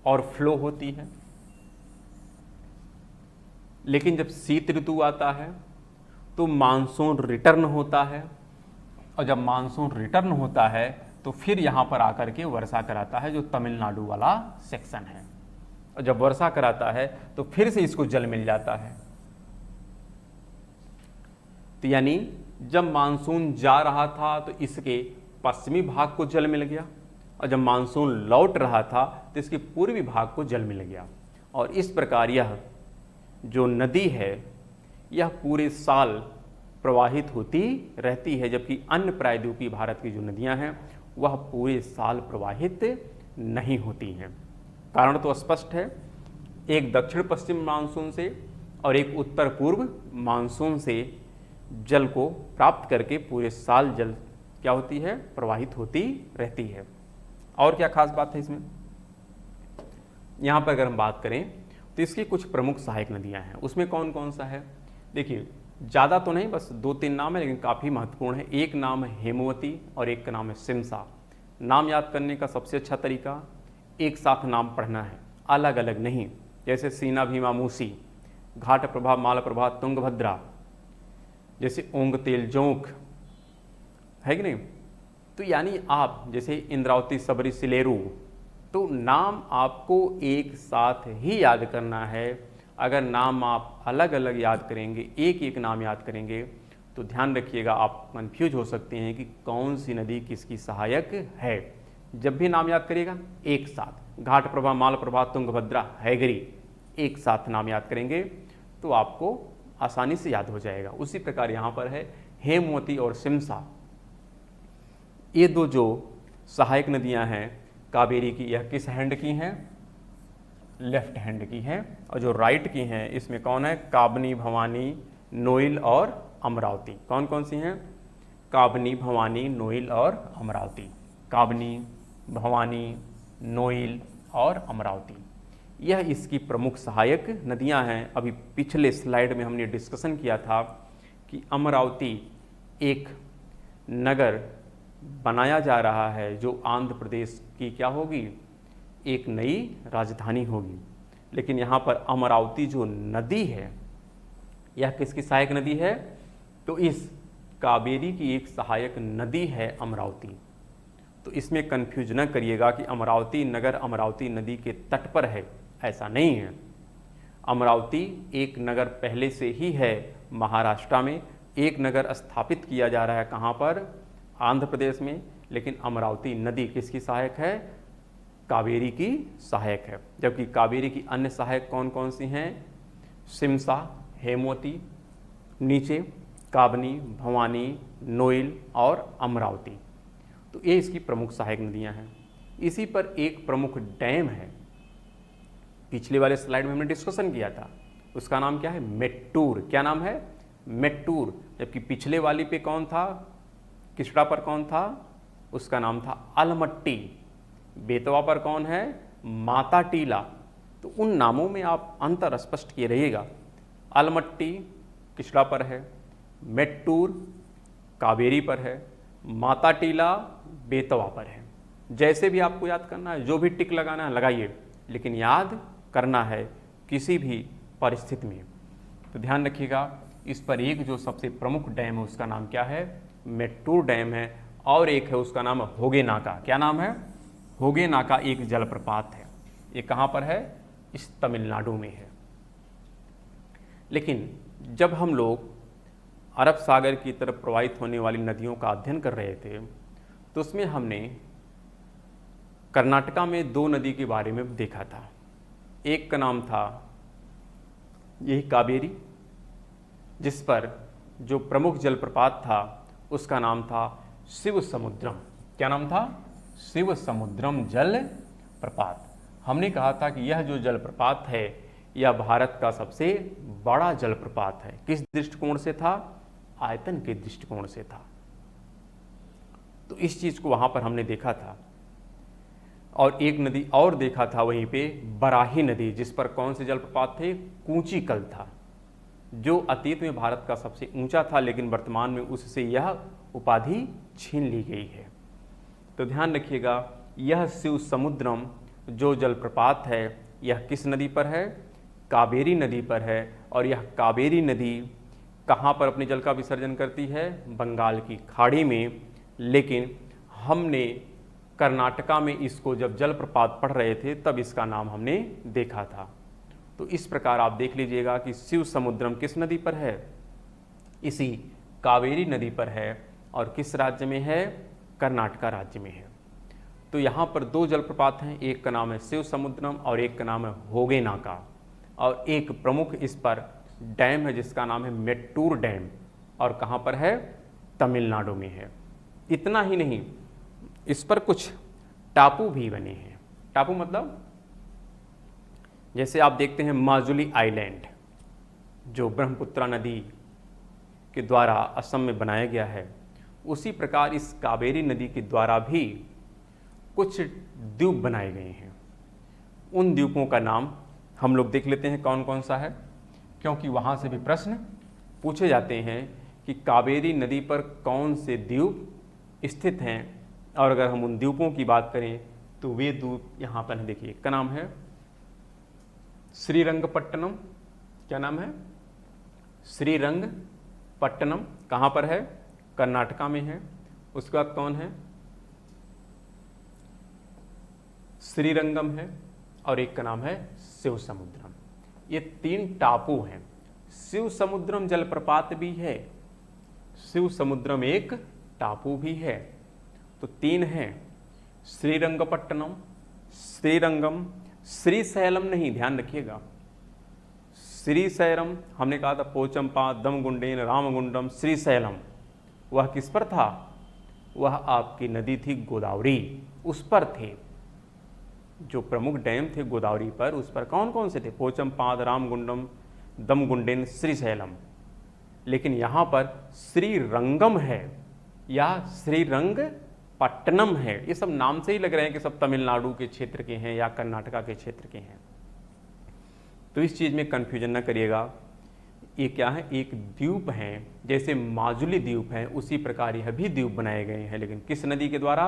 और फ्लो होती है। लेकिन जब शीत ऋतु आता है तो मानसून रिटर्न होता है, और जब मानसून रिटर्न होता है तो फिर यहाँ पर आकर के वर्षा कराता है, जो तमिलनाडु वाला सेक्शन है। और जब वर्षा कराता है तो फिर से इसको जल मिल जाता है। तो यानी जब मानसून जा रहा था तो इसके पश्चिमी भाग को जल मिल गया, और जब मानसून लौट रहा था तो इसके पूर्वी भाग को जल मिल गया। और इस प्रकार यह जो नदी है यह पूरे साल प्रवाहित होती रहती है, जबकि अन्य प्रायद्वीपीय भारत की जो नदियां हैं वह पूरे साल प्रवाहित नहीं होती हैं। कारण तो स्पष्ट है, एक दक्षिण पश्चिम मानसून से और एक उत्तर पूर्व मानसून से जल को प्राप्त करके पूरे साल जल क्या होती है, प्रवाहित होती रहती है। और क्या खास बात है इसमें, यहाँ पर अगर हम बात करें तो इसकी कुछ प्रमुख सहायक नदियाँ हैं। उसमें कौन कौन सा है, देखिए ज़्यादा तो नहीं, बस 2-3 नाम है, लेकिन काफ़ी महत्वपूर्ण है। एक नाम है हेमवती और एक का नाम है सिमसा। नाम याद करने का सबसे अच्छा तरीका एक साथ नाम पढ़ना है, अलग अलग नहीं। जैसे सीना भीमा मूसी, घाट प्रभा मालप्रभा तुंगभद्रा, जैसे ओंग तेल जोंक, है कि नहीं। तो यानी आप जैसे इंद्रावती सबरी सिलेरू, तो नाम आपको एक साथ ही याद करना है। अगर नाम आप अलग अलग याद करेंगे, एक एक नाम याद करेंगे, तो ध्यान रखिएगा आप कंफ्यूज हो सकते हैं कि कौन सी नदी किसकी सहायक है। जब भी नाम याद करिएगा एक साथ, घाट प्रभा मालप्रभा तुंगभद्रा हैगरी, एक साथ नाम याद करेंगे तो आपको आसानी से याद हो जाएगा। उसी प्रकार यहाँ पर है हेमवती और सिमसा, ये दो जो सहायक नदियाँ हैं कावेरी की, यह किस हैंड की हैं, लेफ्ट हैंड की हैं। और जो राइट की हैं इसमें कौन है, काबनी भवानी नोइल और अमरावती। कौन कौन सी हैं, काबनी भवानी नोइल और अमरावती। काबनी भवानी नोइल और अमरावती, यह इसकी प्रमुख सहायक नदियां हैं। अभी पिछले स्लाइड में हमने डिस्कशन किया था कि अमरावती एक नगर बनाया जा रहा है जो आंध्र प्रदेश की क्या होगी, एक नई राजधानी होगी। लेकिन यहाँ पर अमरावती जो नदी है यह किसकी सहायक नदी है, तो इस कावेरी की एक सहायक नदी है अमरावती। तो इसमें कंफ्यूज न करिएगा कि अमरावती नगर अमरावती नदी के तट पर है, ऐसा नहीं है। अमरावती एक नगर पहले से ही है महाराष्ट्र में, एक नगर स्थापित किया जा रहा है कहाँ पर, आंध्र प्रदेश में। लेकिन अमरावती नदी किसकी सहायक है, कावेरी की सहायक है। जबकि कावेरी की अन्य सहायक कौन कौन सी हैं, सिमसा, हेमवती, नीचे काबनी, भवानी, नोइल और अमरावती। तो ये इसकी प्रमुख सहायक नदियां हैं। इसी पर एक प्रमुख डैम है, पिछले वाले स्लाइड में हमने डिस्कशन किया था, उसका नाम क्या है, मेट्टूर। क्या नाम है, मेट्टूर। जबकि पिछले वाली पे कौन था, किसड़ा पर कौन था, उसका नाम था अलमट्टी। बेतवा पर कौन है, माता टीला। तो उन नामों में आप अंतर स्पष्ट किए रहिएगा। अलमट्टी किसड़ा पर है, मेट्टूर कावेरी पर है, माता टीला बेतवा पर है। जैसे भी आपको याद करना है, जो भी टिक लगाना है लगाइए, लेकिन याद करना है किसी भी परिस्थिति में। तो ध्यान रखिएगा, इस पर एक जो सबसे प्रमुख डैम है उसका नाम क्या है, मेट्टूर डैम है। और एक है उसका नाम है होगेनाका। क्या नाम है, होगेनाका एक जलप्रपात है। ये कहाँ पर है, इस तमिलनाडु में है। लेकिन जब हम लोग अरब सागर की तरफ प्रवाहित होने वाली नदियों का अध्ययन कर रहे थे तो उसमें हमने कर्नाटका में दो नदी के बारे में देखा था। एक का नाम था यही कावेरी, जिस पर जो प्रमुख जलप्रपात था उसका नाम था शिव समुद्रम। क्या नाम था, शिव समुद्रम जल प्रपात। हमने कहा था कि यह जो जलप्रपात है यह भारत का सबसे बड़ा जलप्रपात है। किस दृष्टिकोण से था, आयतन के दृष्टिकोण से था। तो इस चीज को वहां पर हमने देखा था। और एक नदी और देखा था वहीं पे, बराही नदी, जिस पर कौन से जलप्रपात थे, कूंचीकल था, जो अतीत में भारत का सबसे ऊंचा था, लेकिन वर्तमान में उससे यह उपाधि छीन ली गई है। तो ध्यान रखिएगा, यह शिव समुद्रम जो जलप्रपात है यह किस नदी पर है, कावेरी नदी पर है और यह कावेरी नदी कहाँ पर अपने जल का विसर्जन करती है? बंगाल की खाड़ी में। लेकिन हमने कर्नाटका में इसको जब जलप्रपात पढ़ रहे थे तब इसका नाम हमने देखा था। तो इस प्रकार आप देख लीजिएगा कि शिव समुद्रम किस नदी पर है? इसी कावेरी नदी पर है और किस राज्य में है? कर्नाटका राज्य में है। तो यहाँ पर दो जलप्रपात हैं, एक का नाम है शिव समुद्रम और एक का नाम है होगेनाका, और एक प्रमुख इस पर डैम है जिसका नाम है मेट्टूर डैम, और कहाँ पर है? तमिलनाडु में है। इतना ही नहीं, इस पर कुछ टापू भी बने हैं। टापू मतलब जैसे आप देखते हैं माजुली आइलैंड, जो ब्रह्मपुत्रा नदी के द्वारा असम में बनाया गया है, उसी प्रकार इस कावेरी नदी के द्वारा भी कुछ द्वीप बनाए गए हैं। उन द्वीपों का नाम हम लोग देख लेते हैं कौन कौन सा है, क्योंकि वहाँ से भी प्रश्न पूछे जाते हैं कि कावेरी नदी पर कौन से द्वीप स्थित हैं। और अगर हम उन द्वीपों की बात करें तो वे द्वीप यहाँ पर देखिए, एक का नाम है श्रीरंगपट्टनम। क्या नाम है? श्रीरंगपट्टनम। कहाँ पर है? कर्नाटका में है। उसके बाद कौन है? श्रीरंगम है, और एक का नाम है शिव समुद्रम। ये तीन टापू हैं। शिव समुद्रम जलप्रपात भी है, शिव समुद्रम एक टापू भी है। तो तीन हैं, श्रीरंगपट्टनम, श्रीरंगम, श्रीशैलम नहीं, ध्यान रखिएगा। श्रीशैलम हमने कहा था पोचंपा, दमगुंडेन, रामगुंडम, श्रीशैलम, वह किस पर था? वह आपकी नदी थी गोदावरी, उस पर थे। जो प्रमुख डैम थे गोदावरी पर, उस पर कौन कौन से थे? पोचमपाद, रामगुंडम, दमगुंडेन, श्रीशैलम। लेकिन यहाँ पर श्रीरंगम है या श्रीरंगपट्टनम है, ये सब नाम से ही लग रहे हैं कि सब तमिलनाडु के क्षेत्र के हैं या कर्नाटका के क्षेत्र के हैं। तो इस चीज़ में कन्फ्यूजन न करिएगा। ये क्या है? एक द्वीप हैं, जैसे माजुली द्वीप हैं उसी प्रकार यह भी द्वीप बनाए गए हैं, लेकिन किस नदी के द्वारा?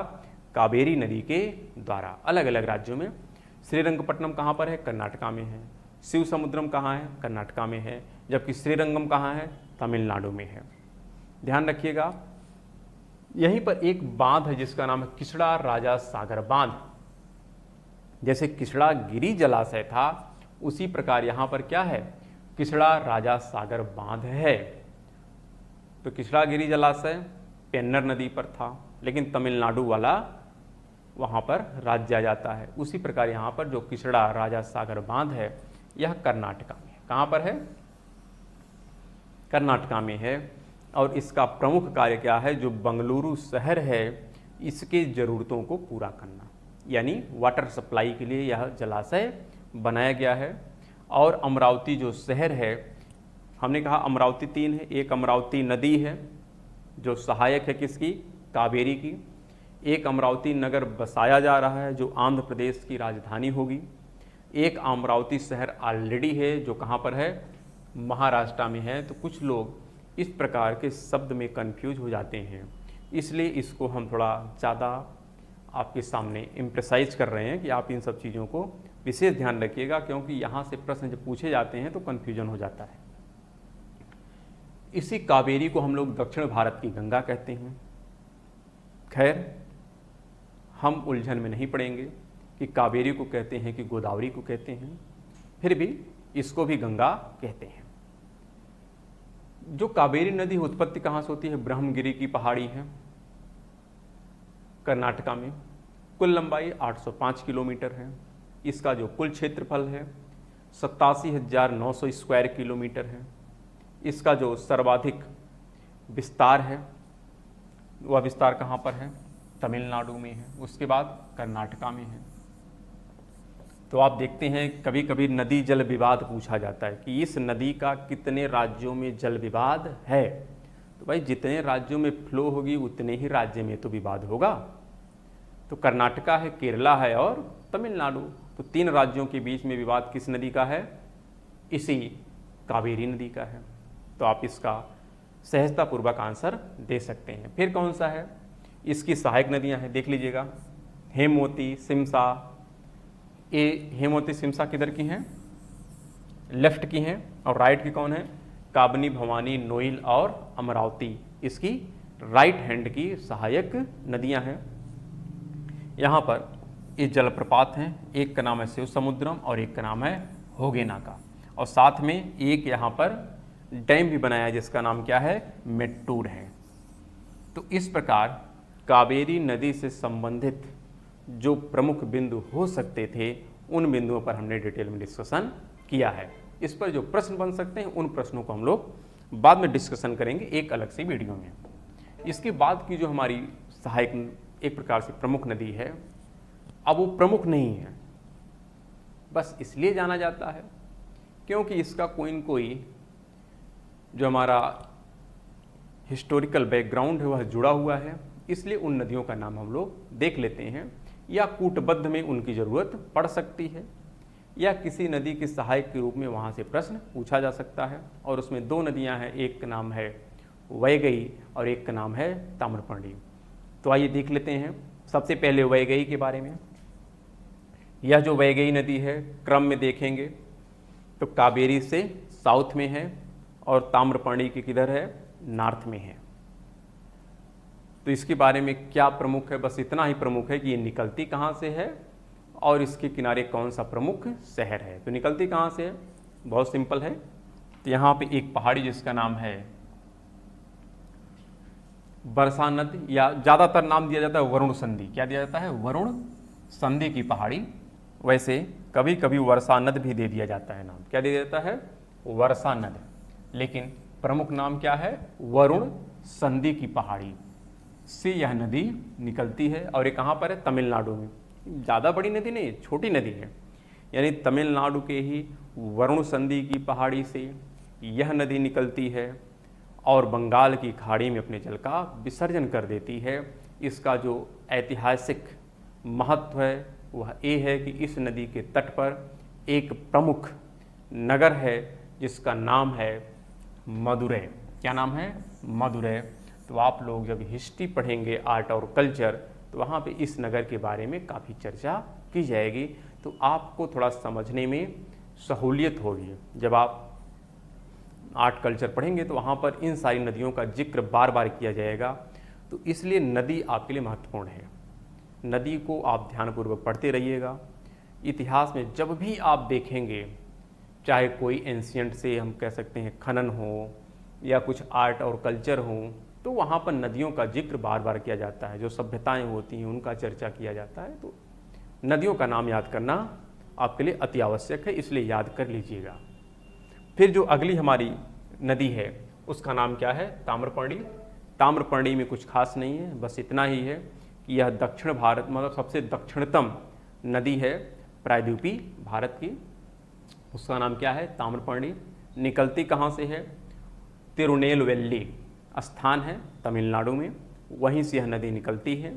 कावेरी नदी के द्वारा, अलग अलग राज्यों में। श्रीरंगपट्टनम कहाँ पर है? कर्नाटका में है। शिव समुद्रम कहाँ है? कर्नाटका में है। जबकि श्रीरंगम कहाँ है? तमिलनाडु में है। ध्यान रखिएगा। यहीं पर एक बांध है जिसका नाम है किचड़ा राजा सागर बांध। जैसे किचड़ा गिरी जलाशय था, उसी प्रकार यहाँ पर क्या है? किचड़ा राजा सागर बांध है। तो किचड़ा गिरी जलाशय पेन्नर नदी पर था, लेकिन तमिलनाडु वाला वहाँ पर राज्य आ जाता है। उसी प्रकार यहाँ पर जो किचड़ा राजा सागर बांध है, यह कर्नाटका में है। कहाँ पर है? कर्नाटका में है। और इसका प्रमुख कार्य क्या है? जो बंगलुरु शहर है, इसके ज़रूरतों को पूरा करना, यानी वाटर सप्लाई के लिए यह जलाशय बनाया गया है। और अमरावती जो शहर है, हमने कहा अमरावती तीन है। एक अमरावती नदी है जो सहायक है किसकी? कावेरी की। एक अमरावती नगर बसाया जा रहा है जो आंध्र प्रदेश की राजधानी होगी। एक अमरावती शहर ऑलरेडी है जो कहाँ पर है? महाराष्ट्र में है। तो कुछ लोग इस प्रकार के शब्द में कंफ्यूज हो जाते हैं, इसलिए इसको हम थोड़ा ज़्यादा आपके सामने इम्प्रेसाइज कर रहे हैं कि आप इन सब चीज़ों को विशेष ध्यान रखिएगा, क्योंकि यहाँ से प्रश्न जब पूछे जाते हैं तो कन्फ्यूजन हो जाता है। इसी कावेरी को हम लोग दक्षिण भारत की गंगा कहते हैं। खैर, हम उलझन में नहीं पड़ेंगे कि कावेरी को कहते हैं कि गोदावरी को कहते हैं, फिर भी इसको भी गंगा कहते हैं। जो कावेरी नदी उत्पत्ति कहाँ से होती है? ब्रह्मगिरी की पहाड़ी है कर्नाटका में। कुल लंबाई 805 किलोमीटर है। इसका जो कुल क्षेत्रफल है 87,900 स्क्वायर किलोमीटर है। इसका जो सर्वाधिक विस्तार है, वह विस्तार कहाँ पर है? तमिलनाडु में है। उसके बाद कर्नाटका में है। तो आप देखते हैं कभी कभी नदी जल विवाद पूछा जाता है कि इस नदी का कितने राज्यों में जल विवाद है। तो भाई जितने राज्यों में फ्लो होगी उतने ही राज्य में तो विवाद होगा। तो कर्नाटका है, केरला है और तमिलनाडु, तो तीन राज्यों के बीच में विवाद किस नदी का है? इसी कावेरी नदी का है। तो आप इसका सहजतापूर्वक आंसर दे सकते हैं। फिर कौन सा है? इसकी सहायक नदियां हैं, देख लीजिएगा। हेमवती, सिमसा। ये हेमवती सिमसा किधर की हैं? लेफ्ट की हैं और राइट की कौन है? काबनी, भवानी, नोइल और अमरावती इसकी राइट हैंड की सहायक नदियां हैं। यहाँ पर ये जलप्रपात हैं, एक का नाम है शिव समुद्रम और एक का नाम है होगेनाका, और साथ में एक यहाँ पर डैम भी बनाया है जिसका नाम क्या है? मेट्टूर है। तो इस प्रकार कावेरी नदी से संबंधित जो प्रमुख बिंदु हो सकते थे उन बिंदुओं पर हमने डिटेल में डिस्कशन किया है। इस पर जो प्रश्न बन सकते हैं उन प्रश्नों को हम लोग बाद में डिस्कशन करेंगे एक अलग से वीडियो में। इसके बाद की जो हमारी सहायक एक प्रकार से प्रमुख नदी है, अब वो प्रमुख नहीं है, बस इसलिए जाना जाता है क्योंकि इसका कोई न कोई जो हमारा हिस्टोरिकल बैकग्राउंड है वह जुड़ा हुआ है, इसलिए उन नदियों का नाम हम लोग देख लेते हैं, या कूटबद्ध में उनकी ज़रूरत पड़ सकती है, या किसी नदी के सहायक के रूप में वहाँ से प्रश्न पूछा जा सकता है। और उसमें दो नदियाँ हैं, एक का नाम है वैगई और एक का नाम है ताम्रपर्णी। तो आइए देख लेते हैं सबसे पहले वैगई के बारे में। यह जो वैगई नदी है क्रम में देखेंगे तो कावेरी से साउथ में है और ताम्रपर्णी के किधर है? नॉर्थ में है। तो इसके बारे में क्या प्रमुख है? बस इतना ही प्रमुख है कि ये निकलती कहाँ से है और इसके किनारे कौन सा प्रमुख शहर है। तो निकलती कहाँ से है? बहुत सिंपल है। तो यहाँ पे एक पहाड़ी जिसका नाम है बरसा नदी, या ज़्यादातर नाम दिया जाता है वरुण संधि। क्या दिया जाता है? वरुण संधि की पहाड़ी। वैसे कभी कभी वर्षा नद भी दे दिया जाता है नाम। क्या दे दिया जाता है? वर्षा नद। लेकिन प्रमुख नाम क्या है? वरुण संधि की पहाड़ी से यह नदी निकलती है। और ये कहाँ पर है? तमिलनाडु में। ज़्यादा बड़ी नदी नहीं, छोटी नदी है। यानी तमिलनाडु के ही वरुण संधि की पहाड़ी से यह नदी निकलती है और बंगाल की खाड़ी में अपने जल का विसर्जन कर देती है। इसका जो ऐतिहासिक महत्व है वह ये है कि इस नदी के तट पर एक प्रमुख नगर है जिसका नाम है मदुरै। क्या नाम है? मदुरै। तो आप लोग जब हिस्ट्री पढ़ेंगे, आर्ट और कल्चर, तो वहाँ पे इस नगर के बारे में काफ़ी चर्चा की जाएगी। तो आपको थोड़ा समझने में सहूलियत होगी। जब आप आर्ट कल्चर पढ़ेंगे तो वहाँ पर इन सारी नदियों का जिक्र बार बार किया जाएगा। तो इसलिए नदी आपके लिए महत्वपूर्ण है। नदी को आप ध्यानपूर्वक पढ़ते रहिएगा। इतिहास में जब भी आप देखेंगे, चाहे कोई एंशियंट से हम कह सकते हैं खनन हो या कुछ आर्ट और कल्चर हो, तो वहाँ पर नदियों का जिक्र बार बार किया जाता है। जो सभ्यताएं होती हैं उनका चर्चा किया जाता है। तो नदियों का नाम याद करना आपके लिए अति आवश्यक है, इसलिए याद कर लीजिएगा। फिर जो अगली हमारी नदी है उसका नाम क्या है? ताम्रपर्णी। ताम्रपर्णी में कुछ खास नहीं है, बस इतना ही है कि यह दक्षिण भारत मतलब सबसे दक्षिणतम नदी है प्रायद्वीपी भारत की। उसका नाम क्या है? ताम्रपर्णी। निकलती कहाँ से है? तिरुनेलवेली स्थान है तमिलनाडु में, वहीं से यह नदी निकलती है।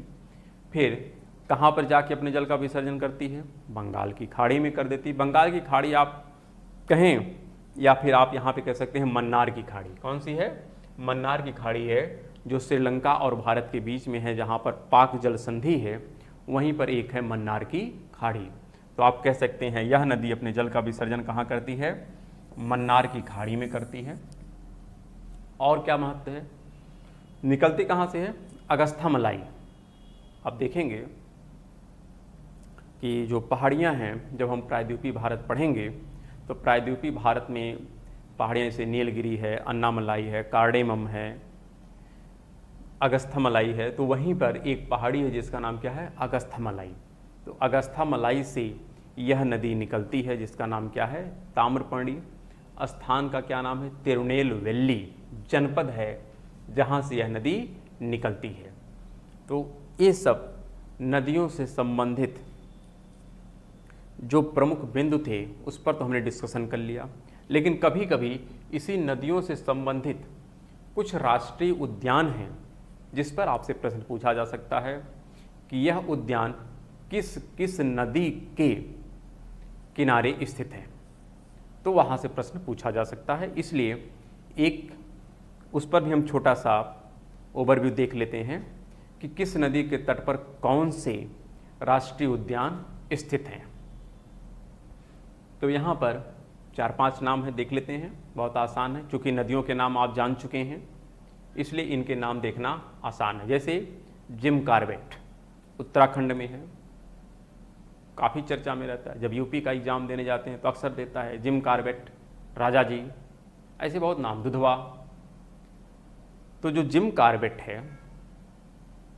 फिर कहाँ पर जाके अपने जल का विसर्जन करती है? बंगाल की खाड़ी में कर देती है। बंगाल की खाड़ी आप कहें या फिर आप यहाँ पे कह सकते हैं मन्नार की खाड़ी। कौन सी है? मन्नार की खाड़ी है जो श्रीलंका और भारत के बीच में है, जहाँ पर पाक जल संधि है, वहीं पर एक है मन्नार की खाड़ी। तो आप कह सकते हैं यह नदी अपने जल का विसर्जन कहाँ करती है? मन्नार की खाड़ी में करती है। और क्या महत्व है? निकलती कहाँ से है? अगस्थामलाई। अब देखेंगे कि जो पहाड़ियाँ हैं, जब हम प्रायद्वीपीय भारत पढ़ेंगे तो प्रायद्वीपीय भारत में पहाड़ियाँ जैसे नीलगिरी है, अन्नामलाई है, कार्डेमम है, अगस्थामलाई है। तो वहीं पर एक पहाड़ी है जिसका नाम क्या है? अगस्थामलाई। तो अगस्थामलाई से यह नदी निकलती है जिसका नाम क्या है? ताम्रपर्णी। स्थान का क्या नाम है? तिरुनेलवेली जनपद है जहाँ से यह नदी निकलती है। तो ये सब नदियों से संबंधित जो प्रमुख बिंदु थे उस पर तो हमने डिस्कशन कर लिया। लेकिन कभी कभी इसी नदियों से संबंधित कुछ राष्ट्रीय उद्यान हैं जिस पर आपसे प्रश्न पूछा जा सकता है कि यह उद्यान किस किस नदी के किनारे स्थित है। तो वहाँ से प्रश्न पूछा जा सकता है, इसलिए एक उस पर भी हम छोटा सा ओवरव्यू देख लेते हैं कि किस नदी के तट पर कौन से राष्ट्रीय उद्यान स्थित हैं। तो यहाँ पर 4-5 नाम है, देख लेते हैं, बहुत आसान है। चूँकि नदियों के नाम आप जान चुके हैं इसलिए इनके नाम देखना आसान है। जैसे जिम कॉर्बेट उत्तराखंड में है, काफ़ी चर्चा में रहता है। जब यूपी का एग्जाम देने जाते हैं तो अक्सर देता है जिम कॉर्बेट, राजा जी, ऐसे बहुत नाम, दुधवा। तो जो जिम कॉर्बेट है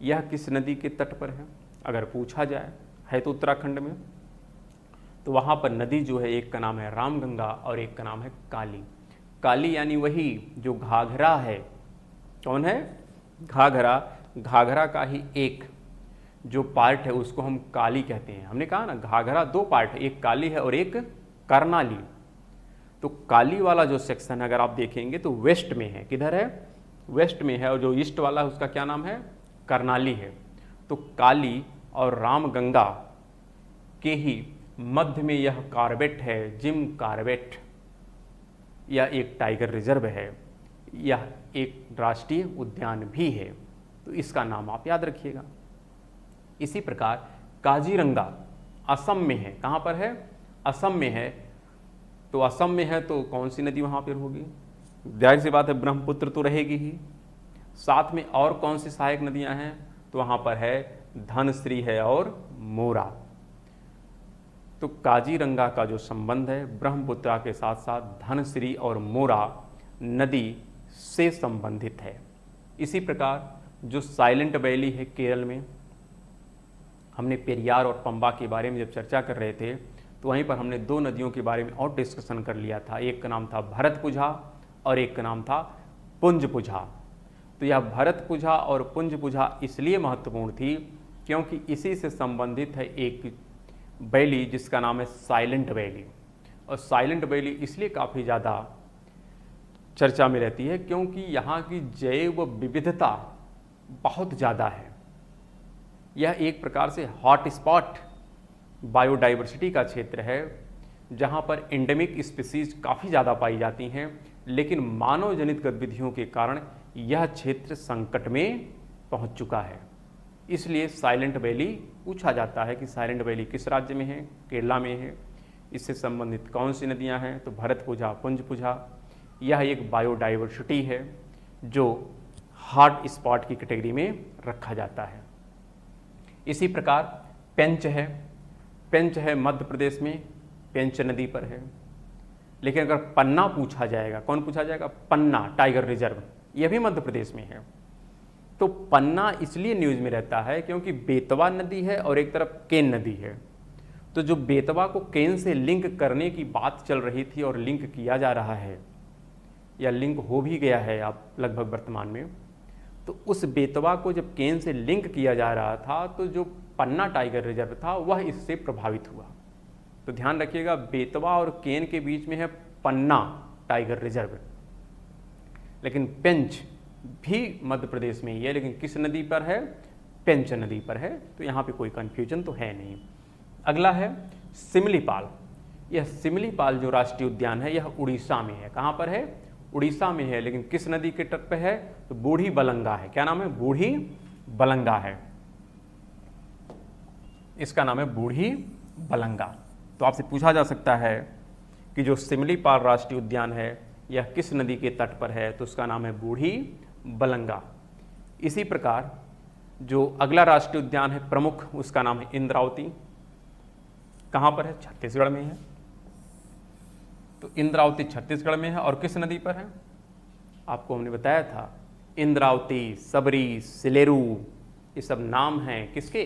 यह किस नदी के तट पर है अगर पूछा जाए, है तो उत्तराखंड में। तो वहाँ पर नदी जो है, एक का नाम है रामगंगा और एक का नाम है काली। काली यानी वही जो घाघरा है, कौन है, घाघरा। घाघरा का ही एक जो पार्ट है उसको हम काली कहते हैं। हमने कहा ना घाघरा 2 पार्ट है, एक काली है और एक करनाली। तो काली वाला जो सेक्शन है अगर आप देखेंगे तो वेस्ट में है, किधर है, वेस्ट में है, और जो ईस्ट वाला है उसका क्या नाम है, करनाली है। तो काली और रामगंगा के ही मध्य में यह कॉर्बेट है, जिम कॉर्बेट। यह एक टाइगर रिजर्व है, यह एक राष्ट्रीय उद्यान भी है, तो इसका नाम आप याद रखिएगा। इसी प्रकार काजीरंगा असम में है, कहाँ पर है, असम में है। तो असम में है तो कौन सी नदी वहाँ पर होगी, जाहिर सी बात है ब्रह्मपुत्र तो रहेगी ही। साथ में और कौन सी सहायक नदियाँ हैं, तो वहाँ पर है धनश्री है और मोरा। तो काजीरंगा का जो संबंध है ब्रह्मपुत्र के साथ साथ धनश्री और मोरा नदी से संबंधित है। इसी प्रकार जो साइलेंट वैली है केरल में, हमने पेरियार और पंबा के बारे में जब चर्चा कर रहे थे तो वहीं पर हमने 2 नदियों के बारे में और डिस्कशन कर लिया था। एक का नाम था भरतपुझा और एक का नाम था पुंजपुझा। तो यह भरतपुझा और पुंजपुझा इसलिए महत्वपूर्ण थी क्योंकि इसी से संबंधित है एक वैली जिसका नाम है साइलेंट वैली। और साइलेंट वैली इसलिए काफ़ी ज़्यादा चर्चा में रहती है क्योंकि यहाँ की जैव विविधता बहुत ज़्यादा है। यह एक प्रकार से हॉट स्पॉट बायोडाइवर्सिटी का क्षेत्र है जहाँ पर एंडेमिक स्पीसीज काफ़ी ज़्यादा पाई जाती हैं, लेकिन मानव जनित गतिविधियों के कारण यह क्षेत्र संकट में पहुँच चुका है। इसलिए साइलेंट वैली पूछा जाता है कि साइलेंट वैली किस राज्य में है, केरला में है। इससे संबंधित कौन सी नदियां हैं, तो भरतपुझा, पुंजपुझा। यह एक बायोडाइवर्सिटी है जो हॉट स्पॉट की कैटेगरी में रखा जाता है। इसी प्रकार पेंच है, पेंच है मध्य प्रदेश में, पेंच नदी पर है। लेकिन अगर पन्ना पूछा जाएगा, कौन पूछा जाएगा, पन्ना टाइगर रिजर्व, यह भी मध्य प्रदेश में है। तो पन्ना इसलिए न्यूज़ में रहता है क्योंकि बेतवा नदी है और एक तरफ केन नदी है। तो जो बेतवा को केन से लिंक करने की बात चल रही थी और लिंक किया जा रहा है या लिंक हो भी गया है आप लगभग वर्तमान में, तो उस बेतवा को जब केन से लिंक किया जा रहा था तो जो पन्ना टाइगर रिजर्व था वह इससे प्रभावित हुआ। तो ध्यान रखिएगा बेतवा और केन के बीच में है पन्ना टाइगर रिजर्व, लेकिन पेंच भी मध्य प्रदेश में ही है, लेकिन किस नदी पर है, पेंच नदी पर है। तो यहाँ पे कोई कन्फ्यूजन तो है नहीं। अगला है सिमलीपाल। यह सिमलीपाल जो राष्ट्रीय उद्यान है यह उड़ीसा में है। कहाँ पर है, उड़ीसा में है, लेकिन किस नदी के तट पे है, तो बूढ़ी बलंगा है। क्या नाम है, बूढ़ी बलंगा है, इसका नाम है बूढ़ी बलंगा। तो आपसे पूछा जा सकता है कि जो सिमलीपाल राष्ट्रीय उद्यान है यह किस नदी के तट पर है, तो उसका नाम है बूढ़ी बलंगा। इसी प्रकार जो अगला राष्ट्रीय उद्यान है प्रमुख, उसका नाम है इंद्रावती। कहाँ पर है, छत्तीसगढ़ में है। तो इंद्रावती छत्तीसगढ़ में है और किस नदी पर है, आपको हमने बताया था इंद्रावती, सबरी, सिलेरू, ये सब नाम हैं किसके,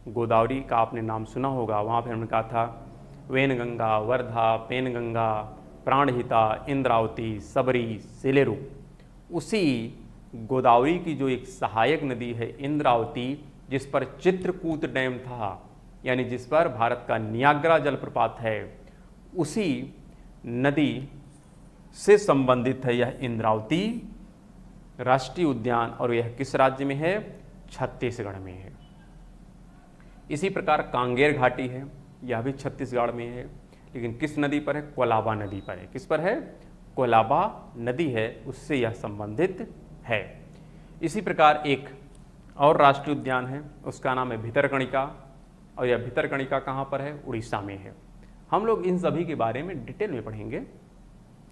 गोदावरी का आपने नाम सुना होगा। वहाँ पर हमने कहा था वेनगंगा, वर्धा, पेनगंगा, प्राणहिता, इंद्रावती, सबरी, सिलेरू। उसी गोदावरी की जो एक सहायक नदी है इंद्रावती, जिस पर चित्रकूट डैम था, यानी जिस पर भारत का नियाग्रा जलप्रपात है, उसी नदी से संबंधित है यह इंद्रावती राष्ट्रीय उद्यान। और यह किस राज्य में है, छत्तीसगढ़ में है। इसी प्रकार कांगेर घाटी है, यह भी छत्तीसगढ़ में है, लेकिन किस नदी पर है, कोलाबा नदी पर है। किस पर है, कोलाबा नदी है, उससे यह संबंधित है। इसी प्रकार एक और राष्ट्रीय उद्यान है, उसका नाम है भितरकणिका। और यह भितरकणिका कहाँ पर है, उड़ीसा में है। हम लोग इन सभी के बारे में डिटेल में पढ़ेंगे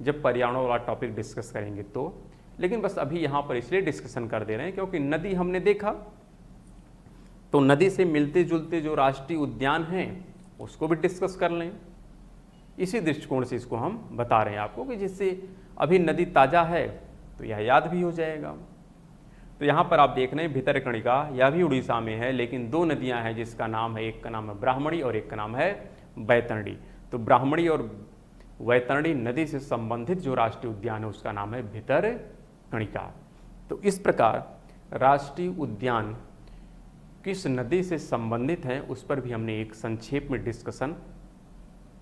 जब पर्यावरण वाला टॉपिक डिस्कस करेंगे तो, लेकिन बस अभी यहाँ पर इसलिए डिस्कशन कर दे रहे हैं क्योंकि नदी हमने देखा, तो नदी से मिलते जुलते जो राष्ट्रीय उद्यान हैं उसको भी डिस्कस कर लें। इसी दृष्टिकोण से इसको हम बता रहे हैं आपको कि जिससे अभी नदी ताज़ा है तो यह याद भी हो जाएगा। तो यहाँ पर आप देख रहे हैं भितरकणिका, यह भी उड़ीसा में है, लेकिन दो नदियाँ हैं जिसका नाम है, एक का नाम है ब्राह्मणी और एक का नाम है बैतरणी। तो ब्राह्मणी और वैतरणी नदी से संबंधित जो राष्ट्रीय उद्यान है उसका नाम है भितरकणिका। तो इस प्रकार राष्ट्रीय उद्यान किस नदी से संबंधित है उस पर भी हमने एक संक्षेप में डिस्कशन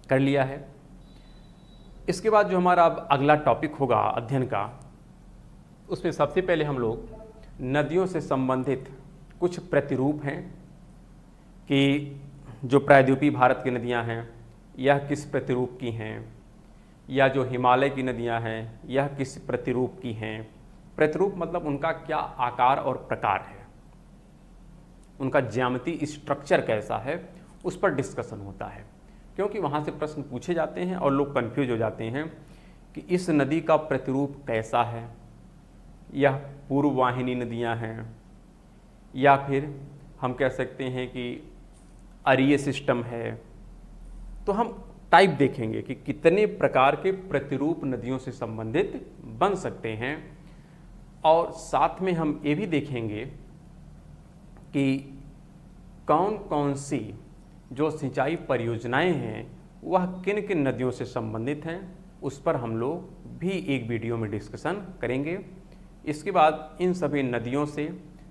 कर लिया है। इसके बाद जो हमारा अब अगला टॉपिक होगा अध्ययन का, उसमें सबसे पहले हम लोग नदियों से संबंधित कुछ प्रतिरूप हैं कि जो प्रायद्वीपीय भारत की नदियां हैं यह किस प्रतिरूप की हैं, या जो हिमालय की नदियां हैं यह किस प्रतिरूप की हैं। प्रतिरूप मतलब उनका क्या आकार और प्रकार है, उनका ज्यामिति स्ट्रक्चर कैसा है, उस पर डिस्कशन होता है। क्योंकि वहाँ से प्रश्न पूछे जाते हैं और लोग कंफ्यूज हो जाते हैं कि इस नदी का प्रतिरूप कैसा है, यह पूर्ववाहिनी नदियाँ हैं या फिर हम कह सकते हैं कि अरीय सिस्टम है। तो हम टाइप देखेंगे कि कितने प्रकार के प्रतिरूप नदियों से संबंधित बन सकते हैं, और साथ में हम ये भी देखेंगे कि कौन कौन सी जो सिंचाई परियोजनाएं हैं वह किन किन नदियों से संबंधित हैं, उस पर हम लोग भी एक वीडियो में डिस्कशन करेंगे। इसके बाद इन सभी नदियों से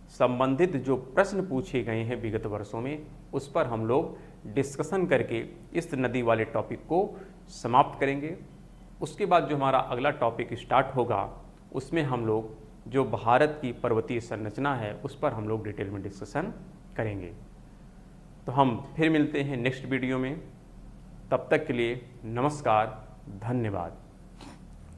संबंधित जो प्रश्न पूछे गए हैं विगत वर्षों में उस पर हम लोग डिस्कशन करके इस नदी वाले टॉपिक को समाप्त करेंगे। उसके बाद जो हमारा अगला टॉपिक स्टार्ट होगा उसमें हम लोग जो भारत की पर्वतीय संरचना है उस पर हम लोग डिटेल में डिस्कशन करेंगे। तो हम फिर मिलते हैं नेक्स्ट वीडियो में, तब तक के लिए नमस्कार, धन्यवाद।